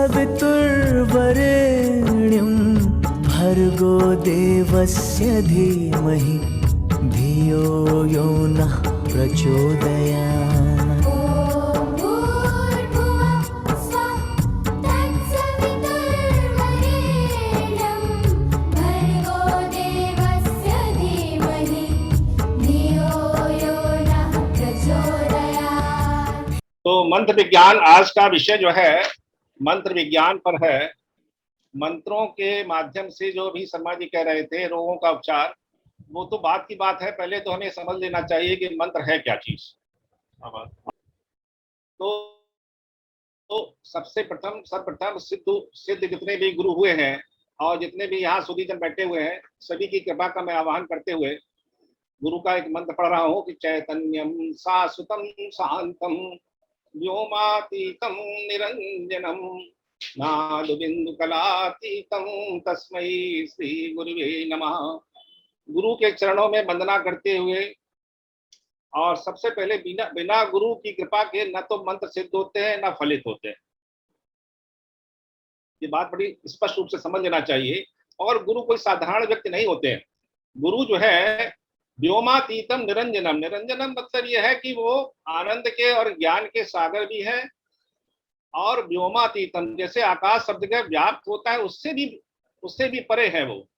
सवितुर्वरेण्यं भर्गो देवस्य धीमहि धियो यो नः प्रचोदयात्। तो मंत्र विज्ञान आज का विषय जो है मंत्र विज्ञान पर है। मंत्रों के माध्यम से जो भी शर्मा जी कह रहे थे रोगों का उपचार, वो तो बात की बात है। पहले तो हमें समझ लेना चाहिए कि मंत्र है क्या चीज। तो सबसे सर्वप्रथम सिद्ध जितने भी गुरु हुए हैं और जितने भी यहाँ सुधीजन बैठे हुए हैं, सभी की कृपा का मैं आह्वान करते हुए गुरु का एक मंत्र पढ़ रहा हूँ कि चैतन्यम शाश्वतम शांतम व्योमातीतं निरंजनम नादबिंदुकलातीतं तस्मै श्री गुरुवे नमः। गुरु के चरणों में वंदना करते हुए, और सबसे पहले बिना गुरु की कृपा के न तो मंत्र सिद्ध होते हैं न फलित होते हैं। ये बात बड़ी स्पष्ट रूप से समझ लेना चाहिए। और गुरु कोई साधारण व्यक्ति नहीं होते हैं। गुरु जो है व्योमातीतम निरंजनम, निरंजनम मतलब यह है कि वो आनंद के और ज्ञान के सागर भी है। और व्योमातीतम जैसे आकाश शब्द का व्याप्त होता है, उससे भी परे है वो।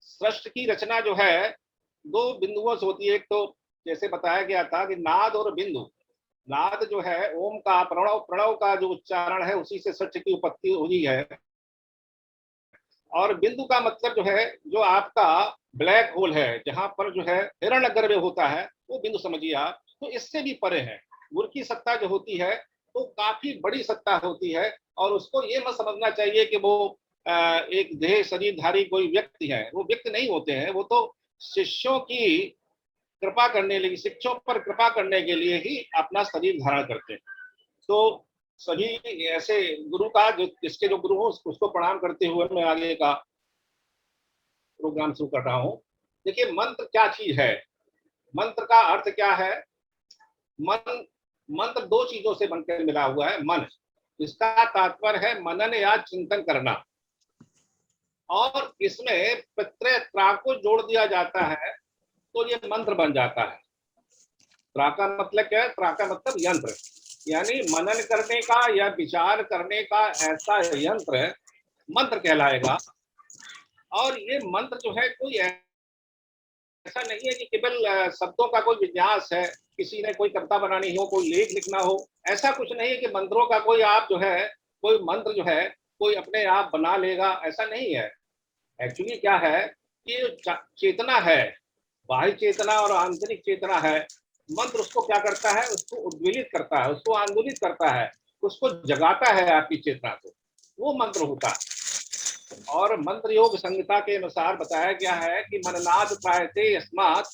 सृष्टि की रचना जो है दो बिंदुओं से होती है। एक तो जैसे बताया गया था कि नाद और बिंदु। नाद जो है ओम का, प्रणव का जो उच्चारण है, उसी से सृष्टि की उत्पत्ति हुई है। और बिंदु का मतलब जो है जो आपका ब्लैक होल है, जहां पर जो है हिरण्यगर्भ होता है, वो बिंदु समझिए आप। तो इससे भी परे है। गुरु की सत्ता जो होती है तो काफी बड़ी सत्ता होती है। और उसको ये मत समझना चाहिए कि वो एक देह शरीरधारी कोई व्यक्ति है। वो व्यक्ति नहीं होते हैं, वो तो शिष्यों की कृपा करने लिए, शिष्यों पर कृपा करने के लिए ही अपना शरीर धारण करते हैं। तो सभी ऐसे गुरु का जो जिसके जो गुरु हो उसको प्रणाम करते हुए मैं आगे का प्रोग्राम शुरू कर रहा हूँ। देखिए मंत्र क्या चीज है, मंत्र का अर्थ क्या है। मंत्र दो चीजों से बनकर मिला हुआ है। मन, इसका तात्पर्य है मनन या चिंतन करना। और इसमें प्रत्यय त्रा को जोड़ दिया जाता है तो ये मंत्र बन जाता है। त्रा का मतलब क्या है? त्रा का मतलब यंत्र, यानी मनन करने का या विचार करने का ऐसा यंत्र मंत्र कहलाएगा। और ये मंत्र जो है कोई ऐसा नहीं है कि केवल शब्दों का कोई विन्यास है, किसी ने कोई कविता बनानी हो, कोई लेख लिखना हो। ऐसा कुछ नहीं है कि मंत्रों का कोई आप जो है कोई मंत्र जो है कोई अपने आप बना लेगा, ऐसा नहीं है। एक्चुअली क्या है कि चेतना है, बाह्य चेतना और आंतरिक चेतना है। मंत्र उसको क्या करता है, उसको उद्वेलित करता है, उसको आंदोलित करता है, उसको जगाता है आपकी चेतना को, वो मंत्र होता है। और मंत्र योग संहिता के अनुसार बताया गया है कि मननाद त्रायते यस्मात्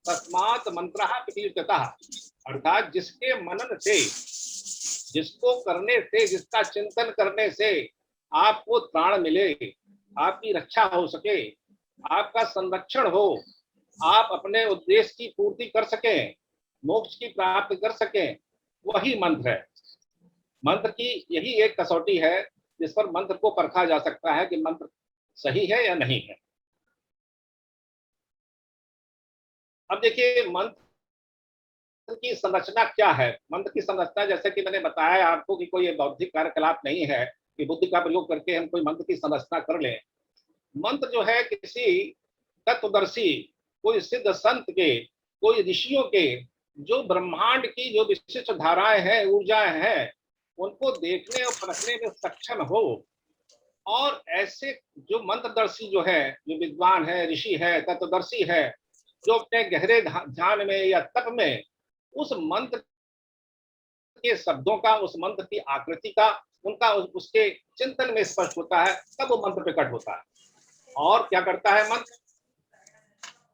तस्मात् मंत्रः प्रकीर्तितः। अर्थात जिसके मनन से, जिसको करने से, जिसका चिंतन करने से आपको त्राण मिले, आपकी रक्षा हो सके, आपका संरक्षण हो, आप अपने उद्देश्य की पूर्ति कर सकें, मोक्ष की प्राप्ति कर सकें, वही मंत्र है। मंत्र की यही एक कसौटी है जिस पर मंत्र को परखा जा सकता है कि मंत्र सही है या नहीं है। अब देखिए मंत्र की संरचना क्या है। मंत्र की संरचना जैसे कि मैंने बताया आपको कि कोई बौद्धिक कार्यकलाप नहीं है कि बुद्धि का प्रयोग करके हम कोई मंत्र की संरचना कर लें। मंत्र जो है किसी तत्वदर्शी, कोई सिद्ध संत के, कोई ऋषियों के, जो ब्रह्मांड की जो विशिष्ट धाराएं हैं, ऊर्जाएं हैं, उनको देखने और परखने में सक्षम हो। और ऐसे जो मंत्रदर्शी जो है, जो विद्वान है, ऋषि है, तत्वदर्शी है, जो अपने गहरे ध्यान में या तप में उस मंत्र के शब्दों का, उस मंत्र की आकृति का, उनका उसके चिंतन में स्पष्ट होता है, तब वो मंत्र प्रकट होता है। और क्या करता है मंत्र,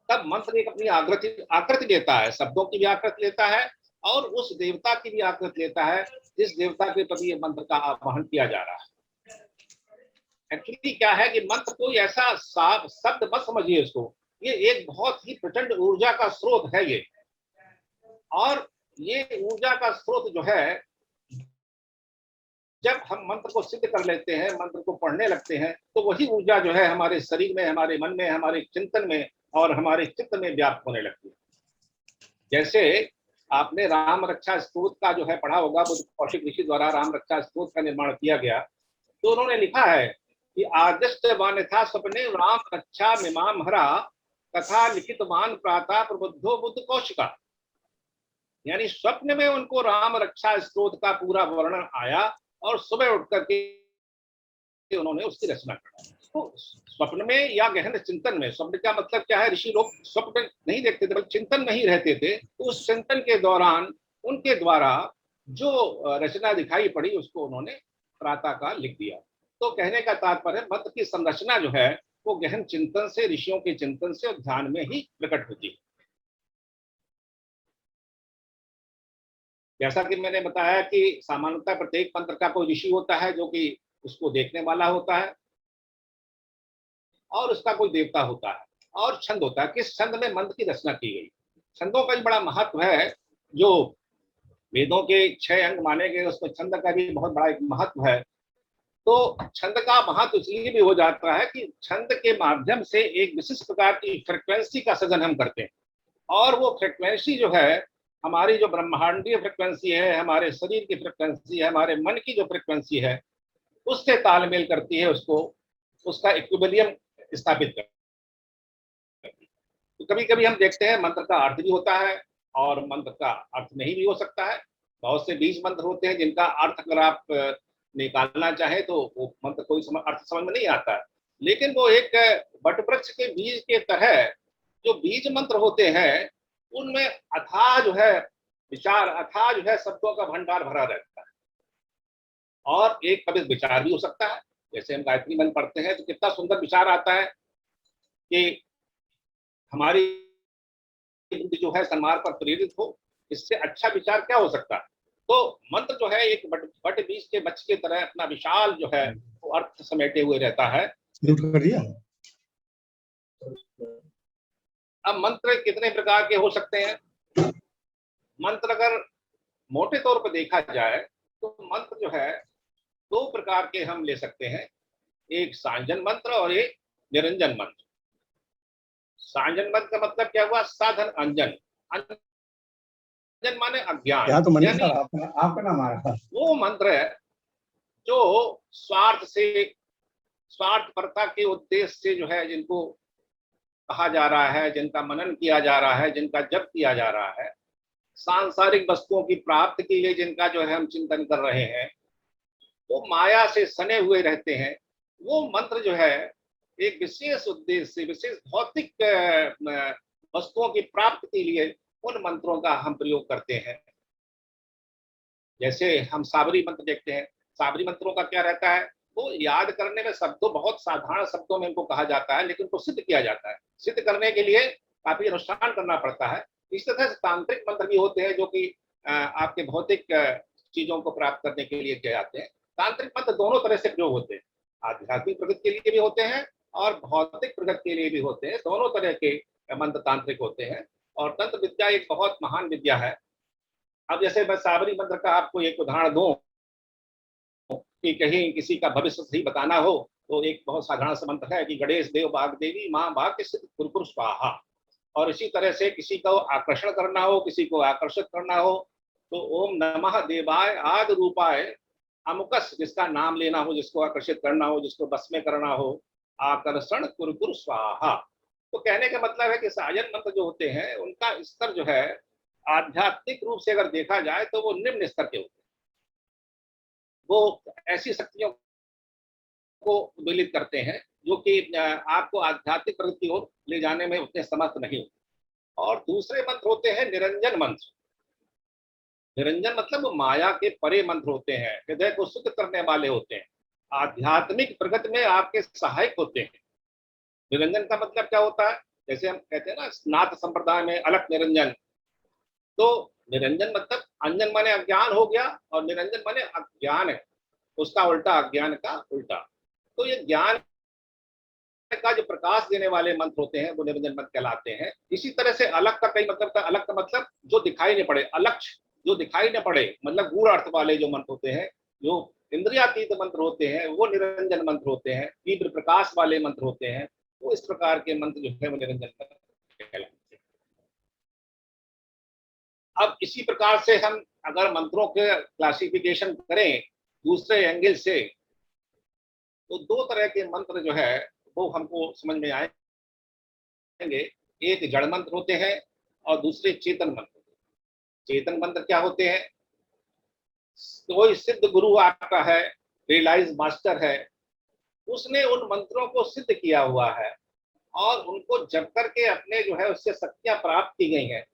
तब मंत्र एक अपनी आकृति लेता है, शब्दों की भी आकृति लेता है और उस देवता की भी आकृति लेता है जिस देवता के प्रति ये मंत्र का आह्वान किया जा रहा है। एक्चुअली क्या है कि मंत्र कोई ऐसा शब्द मत समझिए इसको, ये एक बहुत ही प्रचंड ऊर्जा का स्रोत है ये। और ये ऊर्जा का स्रोत जो है जब हम मंत्र को सिद्ध कर लेते हैं, मंत्र को पढ़ने लगते हैं, तो वही ऊर्जा जो है हमारे शरीर में, हमारे मन में, हमारे चिंतन में और हमारे चित्त में व्याप्त होने लगती है। जैसे आपने राम रक्षा स्तोत्र का जो है पढ़ा होगा, बुद्ध कौशिक ऋषि द्वारा राम रक्षा स्तोत्र का निर्माण किया गया, तो उन्होंने लिखा है कि आदिष्ट वान था स्वप्ने राम रक्षा मिमाम हरा कथा लिखित वान प्रातः प्रबुद्धो बुद्ध कौशिका। यानी स्वप्न में उनको राम रक्षा स्तोत्र का पूरा वर्णन आया और सुबह उठ करके उन्होंने उसकी रचना करा। तो स्वप्न में या गहन चिंतन में, स्वप्न का मतलब क्या है, ऋषि लोग स्वप्न नहीं देखते थे बल्कि चिंतन में ही रहते थे। तो उस चिंतन के दौरान उनके द्वारा जो रचना दिखाई पड़ी उसको उन्होंने प्रातः काल लिख दिया। तो कहने का तात्पर्य मंत्र की संरचना जो है वो गहन चिंतन से, ऋषियों के चिंतन से और ध्यान में ही प्रकट होती है। जैसा कि मैंने बताया कि सामान्यतः प्रत्येक मंत्र का कोई ऋषि होता है जो कि उसको देखने वाला होता है, और उसका कोई देवता होता है, और छंद होता है, किस छंद में मंत्र की रचना की गई। छंदों का भी बड़ा महत्व है। जो वेदों के 6 अंग माने गए उसमें छंद का भी बहुत बड़ा एक महत्व है। तो छंद का महत्व इसलिए भी हो जाता है कि छंद के माध्यम से एक विशिष्ट प्रकार की फ्रिक्वेंसी का सृजन हम करते हैं, और वो फ्रिक्वेंसी जो है हमारी जो ब्रह्मांडीय फ्रिक्वेंसी है, हमारे शरीर की फ्रिक्वेंसी है, हमारे मन की जो फ्रिक्वेंसी है, उससे तालमेल करती है, उसको उसका इक्विलिब्रियम स्थापित करती है। तो कभी कभी हम देखते हैं मंत्र का अर्थ भी होता है और मंत्र का अर्थ नहीं भी हो सकता है। बहुत से बीज मंत्र होते हैं जिनका अर्थ अगर आप निकालना चाहे तो वो मंत्र कोई अर्थ समझ में नहीं आता है, लेकिन वो एक वटवृक्ष के बीज के तरह जो बीज मंत्र होते हैं उनमें अथाह जो है विचार, अथाह जो है शब्दों का भंडार भरा रहता है, और एक कभी विचार भी हो सकता है। जैसे हम गायत्री मंत्र पढ़ते हैं तो कितना सुंदर विचार आता है कि हमारी बुद्धि जो है सन्मार्ग पर प्रेरित हो, इससे अच्छा विचार क्या हो सकता है। तो मंत्र जो है एक बट बीज के बच्चे की तरह अपना विशाल जो है वो अर्थ समेटे हुए रहता है। कर दिया। अब मंत्र कितने प्रकार के हो सकते हैं? मंत्र अगर मोटे तौर पर देखा जाए तो मंत्र जो है 2 प्रकार के हम ले सकते हैं, एक सांजन मंत्र और एक निरंजन मंत्र। सांजन मंत्र का मतलब क्या हुआ? साधन अंजन, अंजन माने अज्ञान। तो मनीष सर आपका नाम आ रहा है। वो मंत्र है जो स्वार्थपरता के उद्देश्य से जो है जिनको कहा जा रहा है, जिनका मनन किया जा रहा है, जिनका जप किया जा रहा है, सांसारिक वस्तुओं की प्राप्ति के लिए जिनका जो है हम चिंतन कर रहे हैं, वो माया से सने हुए रहते हैं। वो मंत्र जो है एक विशेष उद्देश्य से, विशेष भौतिक वस्तुओं की प्राप्ति के लिए उन मंत्रों का हम प्रयोग करते हैं। जैसे हम साबरी मंत्र देखते हैं, साबरी मंत्रों का क्या रहता है, वो याद करने में शब्दों, बहुत साधारण शब्दों में इनको कहा जाता है, लेकिन उनको सिद्ध किया जाता है। सिद्ध करने के लिए काफी अनुष्ठान करना पड़ता है। इस तरह से तांत्रिक मंत्र भी होते हैं जो कि आपके भौतिक चीजों को प्राप्त करने के लिए किए जाते हैं। तांत्रिक मंत्र दोनों तरह से प्रयोग होते हैं, आध्यात्मिक प्रगति के लिए भी होते हैं और भौतिक प्रगति के लिए भी होते हैं। दोनों तरह के मंत्र तांत्रिक होते हैं, और तंत्र विद्या एक बहुत महान विद्या है। अब जैसे मैं साबरी मंत्र का आपको एक उदाहरण दूं कि कहीं किसी का भविष्य सही बताना हो, तो एक बहुत साधारण सा मंत्र है कि गणेश देव बाग देवी माँ भाग्य सिद्ध कुरकुर स्वाहा। और इसी तरह से किसी को आकर्षण करना हो, किसी को आकर्षित करना हो, तो ओम नमः देवाय आदि रूपाय अमुकस, जिसका नाम लेना हो, जिसको आकर्षित करना हो, जिसको बस में करना हो, आकर्षण कुरकुर स्वाहा। तो कहने का मतलब है कि सायन मंत्र जो होते हैं उनका स्तर जो है आध्यात्मिक रूप से अगर देखा जाए तो वो निम्न स्तर के होते हैं। वो ऐसी शक्तियों को उद्दोलित करते हैं जो कि आपको आध्यात्मिक प्रगति की ओर ले जाने में उतने समर्थ नहीं होते। और दूसरे मंत्र होते हैं निरंजन मंत्र। निरंजन मतलब वो माया के परे मंत्र होते हैं, हृदय को शुद्ध करने वाले होते हैं, आध्यात्मिक प्रगति में आपके सहायक होते हैं। निरंजन का मतलब क्या होता है? जैसे हम कहते हैं ना नाथ संप्रदाय में अलग निरंजन, तो निरंजन मतलब अंजन माने अज्ञान हो गया और निरंजन माने अज्ञान है, उसका उल्टा, अज्ञान का उल्टा। तो ये ज्ञान का जो प्रकाश देने वाले मंत्र होते हैं वो निरंजन मंत्र कहलाते हैं। इसी तरह से अलग का कई मतलब, अलग का मतलब जो दिखाई नहीं पड़े, अलक्ष्य जो दिखाई न पड़े, मतलब गूढ़ अर्थ वाले जो मंत्र होते हैं, जो इंद्रियातीत मंत्र होते हैं वो निरंजन मंत्र होते हैं, तीव्र प्रकाश वाले मंत्र होते हैं, वो इस प्रकार के मंत्र जो है वो निरंजन मंत्र कहलाते हैं। अब इसी प्रकार से हम अगर मंत्रों के क्लासिफिकेशन करें दूसरे एंगल से, तो दो तरह के मंत्र जो है वो हमको समझ में आएंगे। एक जड़ मंत्र होते हैं और दूसरे चेतन मंत्र। चेतन मंत्र क्या होते हैं? कोई सिद्ध गुरु आपका है, रियलाइज मास्टर है, उसने उन मंत्रों को सिद्ध किया हुआ है और उनको जप करके अपने जो है उससे शक्तियां प्राप्त की गई हैं।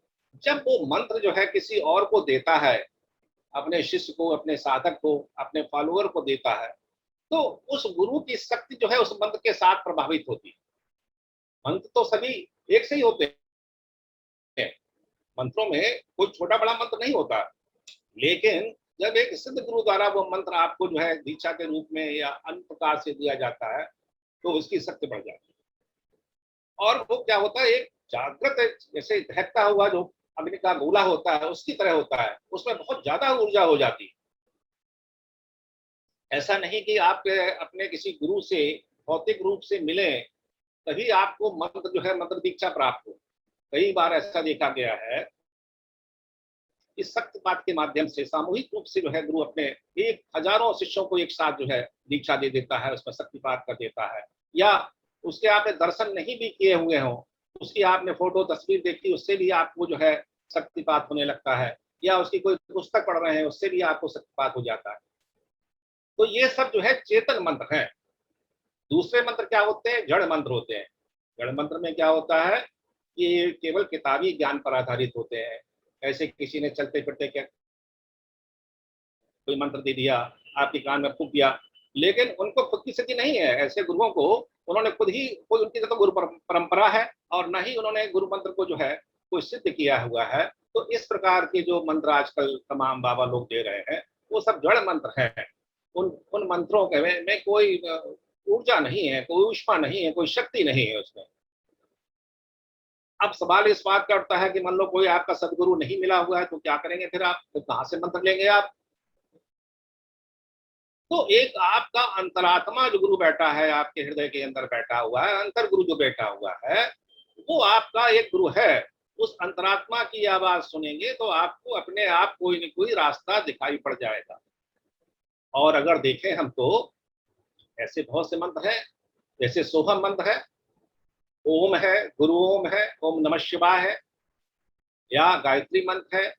जब वो मंत्र जो है किसी और को देता है, अपने शिष्य को, अपने साधक को, अपने फॉलोअर को देता है, तो उस गुरु की शक्ति जो है उस मंत्र के साथ प्रभावित होती है। मंत्र तो सभी एक से ही होते हैं, मंत्रों में कोई छोटा बड़ा मंत्र नहीं होता, लेकिन जब एक सिद्ध गुरु द्वारा वो मंत्र आपको जो है दीक्षा के रूप में या अन्य प्रकार से दिया जाता है, तो उसकी शक्ति बढ़ जाती है। और वो क्या होता है, एक जागृत जैसे दहकता हुआ जो अग्नि का गोला होता है उसकी तरह होता है, उसमें बहुत ज्यादा ऊर्जा हो जाती है। ऐसा नहीं कि आप अपने किसी गुरु से भौतिक रूप से मिले तभी आपको मंत्र जो है मंत्र दीक्षा प्राप्त हो। कई बार ऐसा देखा गया है कि शक्तिपात के माध्यम से सामूहिक रूप से जो है गुरु अपने एक हजारों शिष्यों को एक साथ जो है दीक्षा दे देता है, उसमें शक्तिपात कर देता है। या उसके आपने दर्शन नहीं भी किए हुए हों, उसकी आपने फोटो तस्वीर देखी, उससे भी आपको जो है शक्तिपात होने लगता है, या उसकी कोई पुस्तक पढ़ रहे हैं उससे भी आपको शक्तिपात हो जाता है। तो ये सब जो है चेतन मंत्र है। दूसरे मंत्र क्या होते हैं? जड़ मंत्र होते हैं। जड़ मंत्र में क्या होता है कि केवल किताबी ज्ञान पर आधारित होते हैं। ऐसे किसी ने चलते फिरते क्या कोई मंत्र दे दिया, आपके कान में फूंक दिया, लेकिन उनको खुद की सिद्धि नहीं है। ऐसे गुरुओं को उन्होंने खुद ही, कोई उनकी तो गुरु परंपरा है और न ही उन्होंने गुरु मंत्र को जो है कोई सिद्ध किया हुआ है। तो इस प्रकार के जो मंत्र आजकल तमाम बाबा लोग दे रहे हैं वो सब जड़ मंत्र हैं। उन मंत्रों के में कोई ऊर्जा नहीं है, कोई ऊष्मा नहीं है, कोई शक्ति नहीं है उसमें। अब सवाल इस बात का उठता है कि मान लो कोई आपका सदगुरु नहीं मिला हुआ है तो क्या करेंगे फिर आप? तो कहां से मंत्र लेंगे आप? तो एक आपका अंतरात्मा जो गुरु बैठा है, आपके हृदय के अंदर बैठा हुआ है, अंतर गुरु जो बैठा हुआ है, वो आपका एक गुरु है। उस अंतरात्मा की आवाज सुनेंगे तो आपको अपने आप कोई न कोई रास्ता दिखाई पड़ जाएगा। और अगर देखें हम तो ऐसे बहुत से मंत्र हैं, जैसे सोहम मंत्र है, ओम है, गुरु ओम है, ओम नमः शिवाय है, या गायत्री मंत्र है।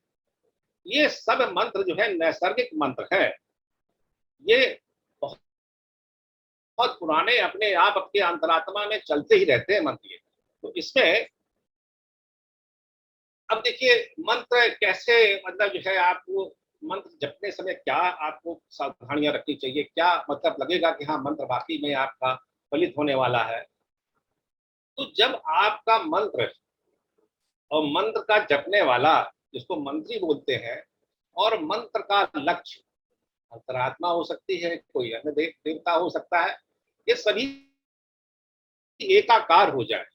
ये सब मंत्र जो है नैसर्गिक मंत्र है। ये बहुत, बहुत पुराने अपने आप आपके अंतरात्मा में चलते ही रहते हैं मंत्र ये। तो इसमें अब देखिए मंत्र कैसे, मतलब जो है आपको मंत्र जपने समय क्या आपको सावधानियां रखनी चाहिए, क्या मतलब लगेगा कि हाँ मंत्र वाकई में आपका फलित होने वाला है। तो जब आपका मंत्र और मंत्र का जपने वाला, जिसको मंत्री बोलते हैं, और मंत्र का लक्ष्य अंतरात्मा हो सकती है, कोई अन्य देवता हो सकता है, ये सभी एकाकार हो जाए,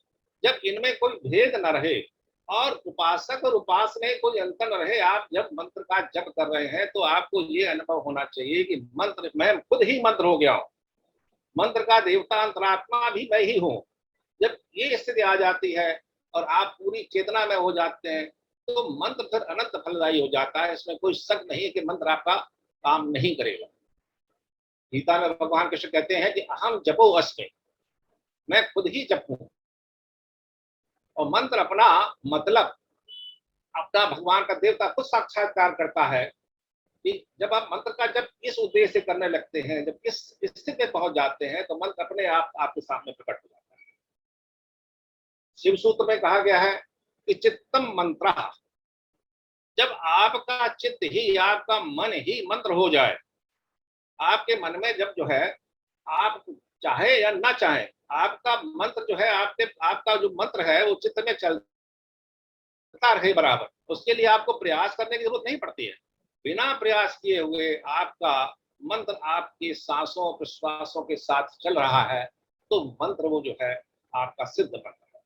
जब इनमें कोई भेद न रहे और उपासक और उपास में कोई अंतर न रहे, आप जब मंत्र का जप कर रहे हैं तो आपको ये अनुभव होना चाहिए कि मंत्र, मैं खुद ही मंत्र हो गया हूं, मंत्र का देवता अंतरात्मा भी मैं ही हूं। जब ये स्थिति आ जाती है और आप पूरी चेतना में हो जाते हैं तो मंत्र फिर अनंत फलदायी हो जाता है। इसमें कोई शक नहीं है कि मंत्र आपका काम नहीं करेगा। गीता में भगवान कृष्ण कहते हैं कि अहम जपो अस्मि, मैं खुद ही जपूं। और मंत्र अपना मतलब अपना भगवान का देवता खुद साक्षात्कार करता है कि जब आप मंत्र का जब इस उद्देश्य से करने लगते हैं, जब इस स्थिति में पहुंच जाते हैं तो मंत्र अपने आप आपके सामने प्रकट हो जाता है। शिव सूत्र में कहा गया है कि चित्तम मंत्र, जब आपका चित्त ही, आपका मन ही मंत्र हो जाए, आपके मन में जब जो है आप चाहे या ना चाहे आपका मंत्र जो है, आपका जो मंत्र है वो चित्त में चलता रहे बराबर, उसके लिए आपको प्रयास करने की जरूरत नहीं पड़ती है। बिना प्रयास किए हुए आपका मंत्र आपके सांसों प्रश्वासों के साथ चल रहा है तो मंत्र वो जो है आपका सिद्ध मंत्र है।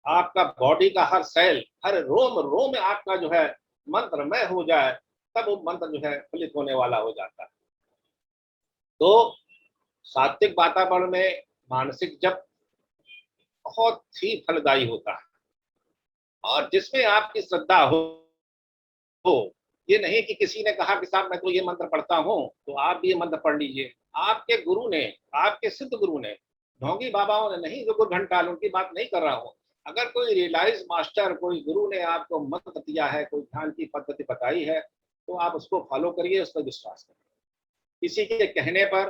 आपका बॉडी का हर सेल, हर रोम रोम में आपका जो है मंत्रमय हो जाए, तब वो मंत्र जो है फलित होने वाला हो जाता है। तो सात्विक वातावरण में मानसिक जप बहुत ही फलदायी होता है, और जिसमें आपकी श्रद्धा हो। ये नहीं कि किसी ने कहा कि साहब मैं तो ये मंत्र पढ़ता हूँ तो आप भी ये मंत्र पढ़ लीजिए। आपके गुरु ने, आपके सिद्ध गुरु ने, ढोंगी बाबाओं ने नहीं, जो गुरु घंटाल, उनकी बात नहीं कर रहा हूँ। अगर कोई रियलाइज मास्टर, कोई गुरु ने आपको मंत्र दिया है, कोई ध्यान की पद्धति बताई है, तो आप उसको फॉलो करिए, उस पर विश्वास करिए। किसी के कहने पर,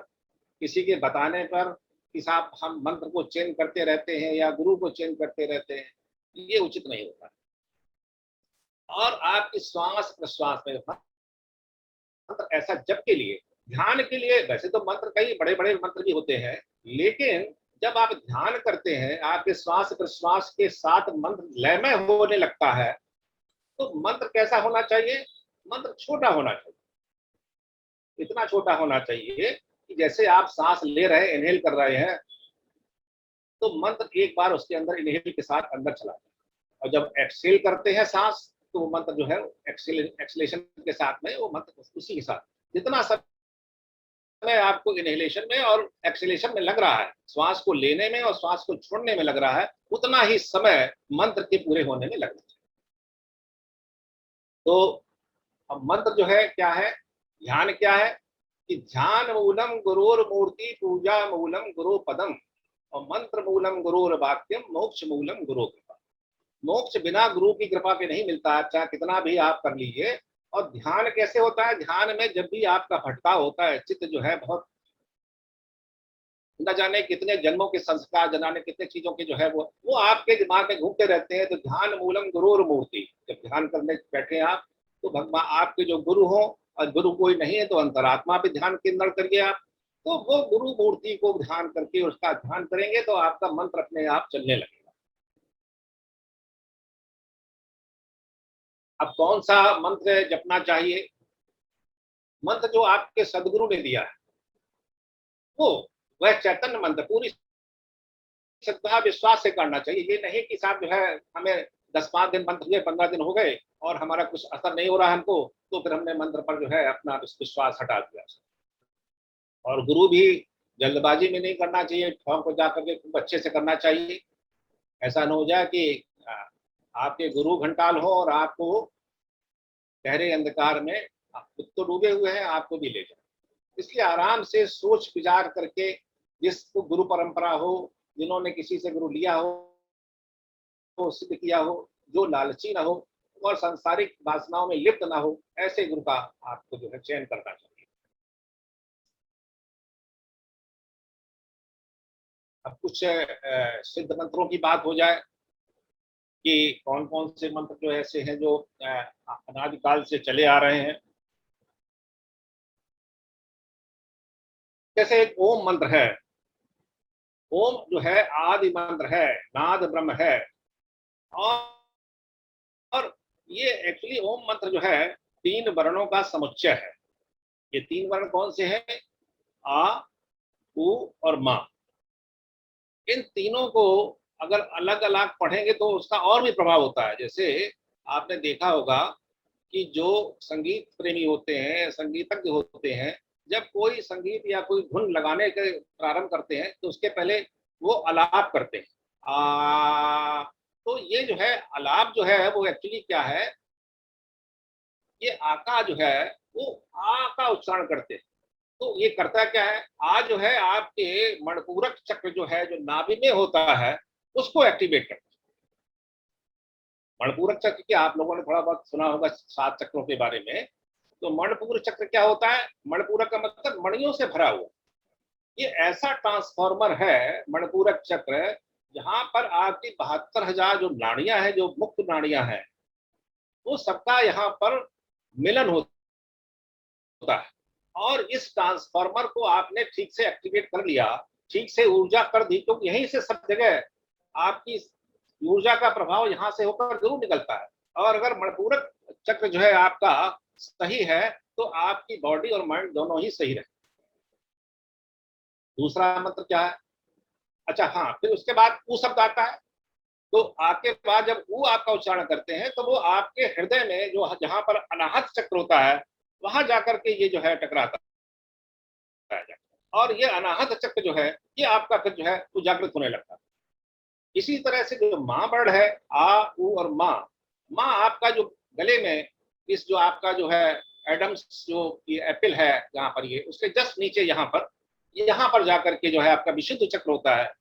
किसी के बताने पर कि साहब हम मंत्र को चेंज करते रहते हैं या गुरु को चेंज करते रहते हैं, ये उचित नहीं होता। और आपकी श्वास प्रश्वास में मंत्र ऐसा जप के लिए, ध्यान के लिए, वैसे तो मंत्र कई बड़े बड़े मंत्र भी होते हैं, लेकिन जब आप ध्यान करते हैं, आपके श्वास प्रश्वास के साथ मंत्र लयमय होने लगता है, तो मंत्र कैसा होना चाहिए? मंत्र छोटा होना चाहिए। इतना छोटा होना चाहिए कि जैसे आप सांस ले रहे हैं, इनहेल कर रहे हैं, तो मंत्र एक बार उसके अंदर इनहेल के साथ अंदर चला जाए, और जब एक्सहेल करते हैं सांस, तो वो मंत्र जो है एक्सलेशन के साथ में, वो मंत्र उसी के साथ, जितना समय आपको इनहेलेशन में और एक्सलेशन में लग रहा है, श्वास को लेने में और श्वास को छोड़ने में लग रहा है, उतना ही समय मंत्र के पूरे होने में लगना चाहिए। तो अब मंत्र जो है क्या है, ध्यान क्या है कि ध्यान मूलम गुरोर मूर्ति, पूजा मूलम गुरु पदम, और मंत्र मूलम गुरोर वाक्यम, मोक्ष मूलम गुरु कृपा। मोक्ष बिना गुरु की कृपा पे नहीं मिलता है, चाहे कितना भी आप कर लीजिए। और ध्यान कैसे होता है? ध्यान में जब भी आपका भटकाव होता है, चित्त जो है बहुत, न जाने कितने जन्मों के संस्कार, न जाने कितने चीजों के जो है वो आपके दिमाग में घूमते रहते हैं, तो ध्यान मूलम गुरुर मूर्ति, जब ध्यान करने बैठे आप, तो भगवान आपके जो गुरु हो, और गुरु कोई नहीं है तो अंतरात्मा पे ध्यान केंद्रित करिए आप, तो वो गुरु मूर्ति को ध्यान करके उसका ध्यान करेंगे, तो आपका मंत्र अपने आप चलने लगेगा। अब कौन सा मंत्र जपना चाहिए? मंत्र जो आपके सदगुरु ने दिया है, वो वह चैतन्य मंत्र पूरी श्रद्धा विश्वास से करना चाहिए। ये नहीं कि साहब जो है हमें 10-5 दिन मंत्र हुए, 15 दिन हो गए और हमारा कुछ असर नहीं हो रहा हमको, तो फिर हमने मंत्र पर जो है अपना विश्वास हटा दिया। और गुरु भी जल्दबाजी में नहीं करना चाहिए, ठोक को जाकर के खूब अच्छे से करना चाहिए। ऐसा न हो जाए कि आपके गुरु घंटाल हो और आपको गहरे अंधकार में, आप खुद तो डूबे हुए हैं, आपको भी ले जाए। इसलिए आराम से सोच विचार करके, जिसको गुरु परंपरा हो, जिन्होंने किसी से गुरु लिया हो, सिद्ध किया हो, जो लालची ना हो और सांसारिक वासनाओं में लिप्त ना हो, ऐसे गुरु का आपको जो है चयन करना चाहिए। अब कुछ सिद्ध मंत्रों की बात हो जाए कि कौन कौन से मंत्र जो ऐसे हैं जो अनादिकाल से चले आ रहे हैं। जैसे एक ओम मंत्र है। ओम जो है आदि मंत्र है, नाद ब्रह्म है, और ये एक्चुअली ओम मंत्र जो है 3 वर्णों का समुच्चय है। ये 3 वर्ण कौन से हैं? आ, उ और मा। इन तीनों को अगर अलग अलग पढ़ेंगे तो उसका और भी प्रभाव होता है। जैसे आपने देखा होगा कि जो संगीत प्रेमी होते हैं, संगीतज्ञ होते हैं, जब कोई संगीत या कोई धुन लगाने के प्रारंभ करते हैं तो उसके पहले वो अलाप करते हैं, आ। तो ये जो है अलाप जो है वो एक्चुअली क्या है, ये आका जो है वो आ का उच्चारण करते हैं। तो ये करता क्या है, आ जो है आपके मणिपूरक चक्र जो है, जो नाभि में होता है, उसको एक्टिवेट करता है। मणिपूरक चक्र के आप लोगों ने थोड़ा बहुत सुना होगा 7 चक्रों के बारे में। तो मणिपुर चक्र क्या होता है? मणिपूरक का मतलब मणियों से भरा हुआ। ये ऐसा ट्रांसफॉर्मर है मणिपूरक चक्र, जहां पर आपकी 72,000 जो नाड़ियां हैं, जो मुक्त नाड़ियां हैं, वो सबका यहाँ पर मिलन होता है। और इस ट्रांसफॉर्मर को आपने ठीक से एक्टिवेट कर लिया, ठीक से ऊर्जा कर दी, तो यहीं से सब जगह आपकी ऊर्जा का प्रभाव यहाँ से होकर जरूर निकलता है। और अगर मणिपूरक चक्र जो है आपका सही है, तो आपकी बॉडी और माइंड दोनों ही सही रहे। दूसरा मंत्र क्या है? अच्छा हाँ, फिर उसके बाद ऊ शब्द आता है। तो आपके बाद जब ऊ आपका उच्चारण करते हैं, तो वो आपके हृदय में जो जहां पर अनाहत चक्र होता है, वहां जाकर के ये जो है टकराता है। और ये अनाहत चक्र जो है ये आपका फिर जो है वो जागृत होने लगता है। इसी तरह से जो माँ वर्ण है, आ उ और माँ, माँ आपका जो गले में इस जो आपका जो है एडम्स जो ये एप्पल है यहाँ पर, ये उसके जस्ट नीचे यहाँ पर जाकर के जो है आपका विशुद्ध चक्र होता है,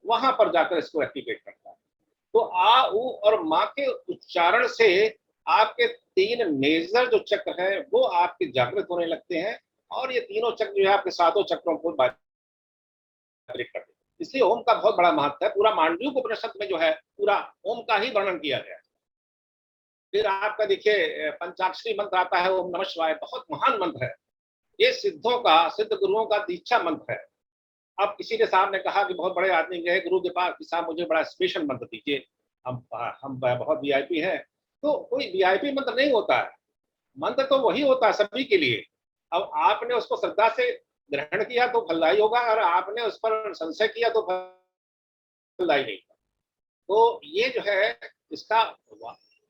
वहां पर जाकर इसको एक्टिवेट करता है। तो आ उ और माँ के उच्चारण से आपके 3 मेजर जो चक्र है वो आपके जागृत होने लगते हैं, और ये तीनों चक्र जो है आपके 7 चक्रों को वाइब्रेट करते हैं। इसलिए ओम का बहुत बड़ा महत्व है। पूरा मांडव्य उपनिषद में जो है पूरा ओम का ही वर्णन किया गया है। फिर आपका देखिए पंचाक्षरी मंत्र आता है, ओम नमः शिवाय, बहुत महान मंत्र है। ये सिद्धों का, सिद्ध गुरुओं का दीक्षा मंत्र है। अब किसी ने साहब ने कहा कि बहुत बड़े आदमी गए गुरु के पास कि साहब मुझे बड़ा स्पेशल मंत्र दीजिए, हम बहुत वीआईपी हैं। तो कोई वीआईपी मंत्र नहीं होता है, मंत्र तो वही होता है सभी के लिए। अब आपने उसको श्रद्धा से ग्रहण किया तो फलदायी होगा, और आपने उस पर संशय किया तो फलदायी नहीं। तो ये जो है इसका,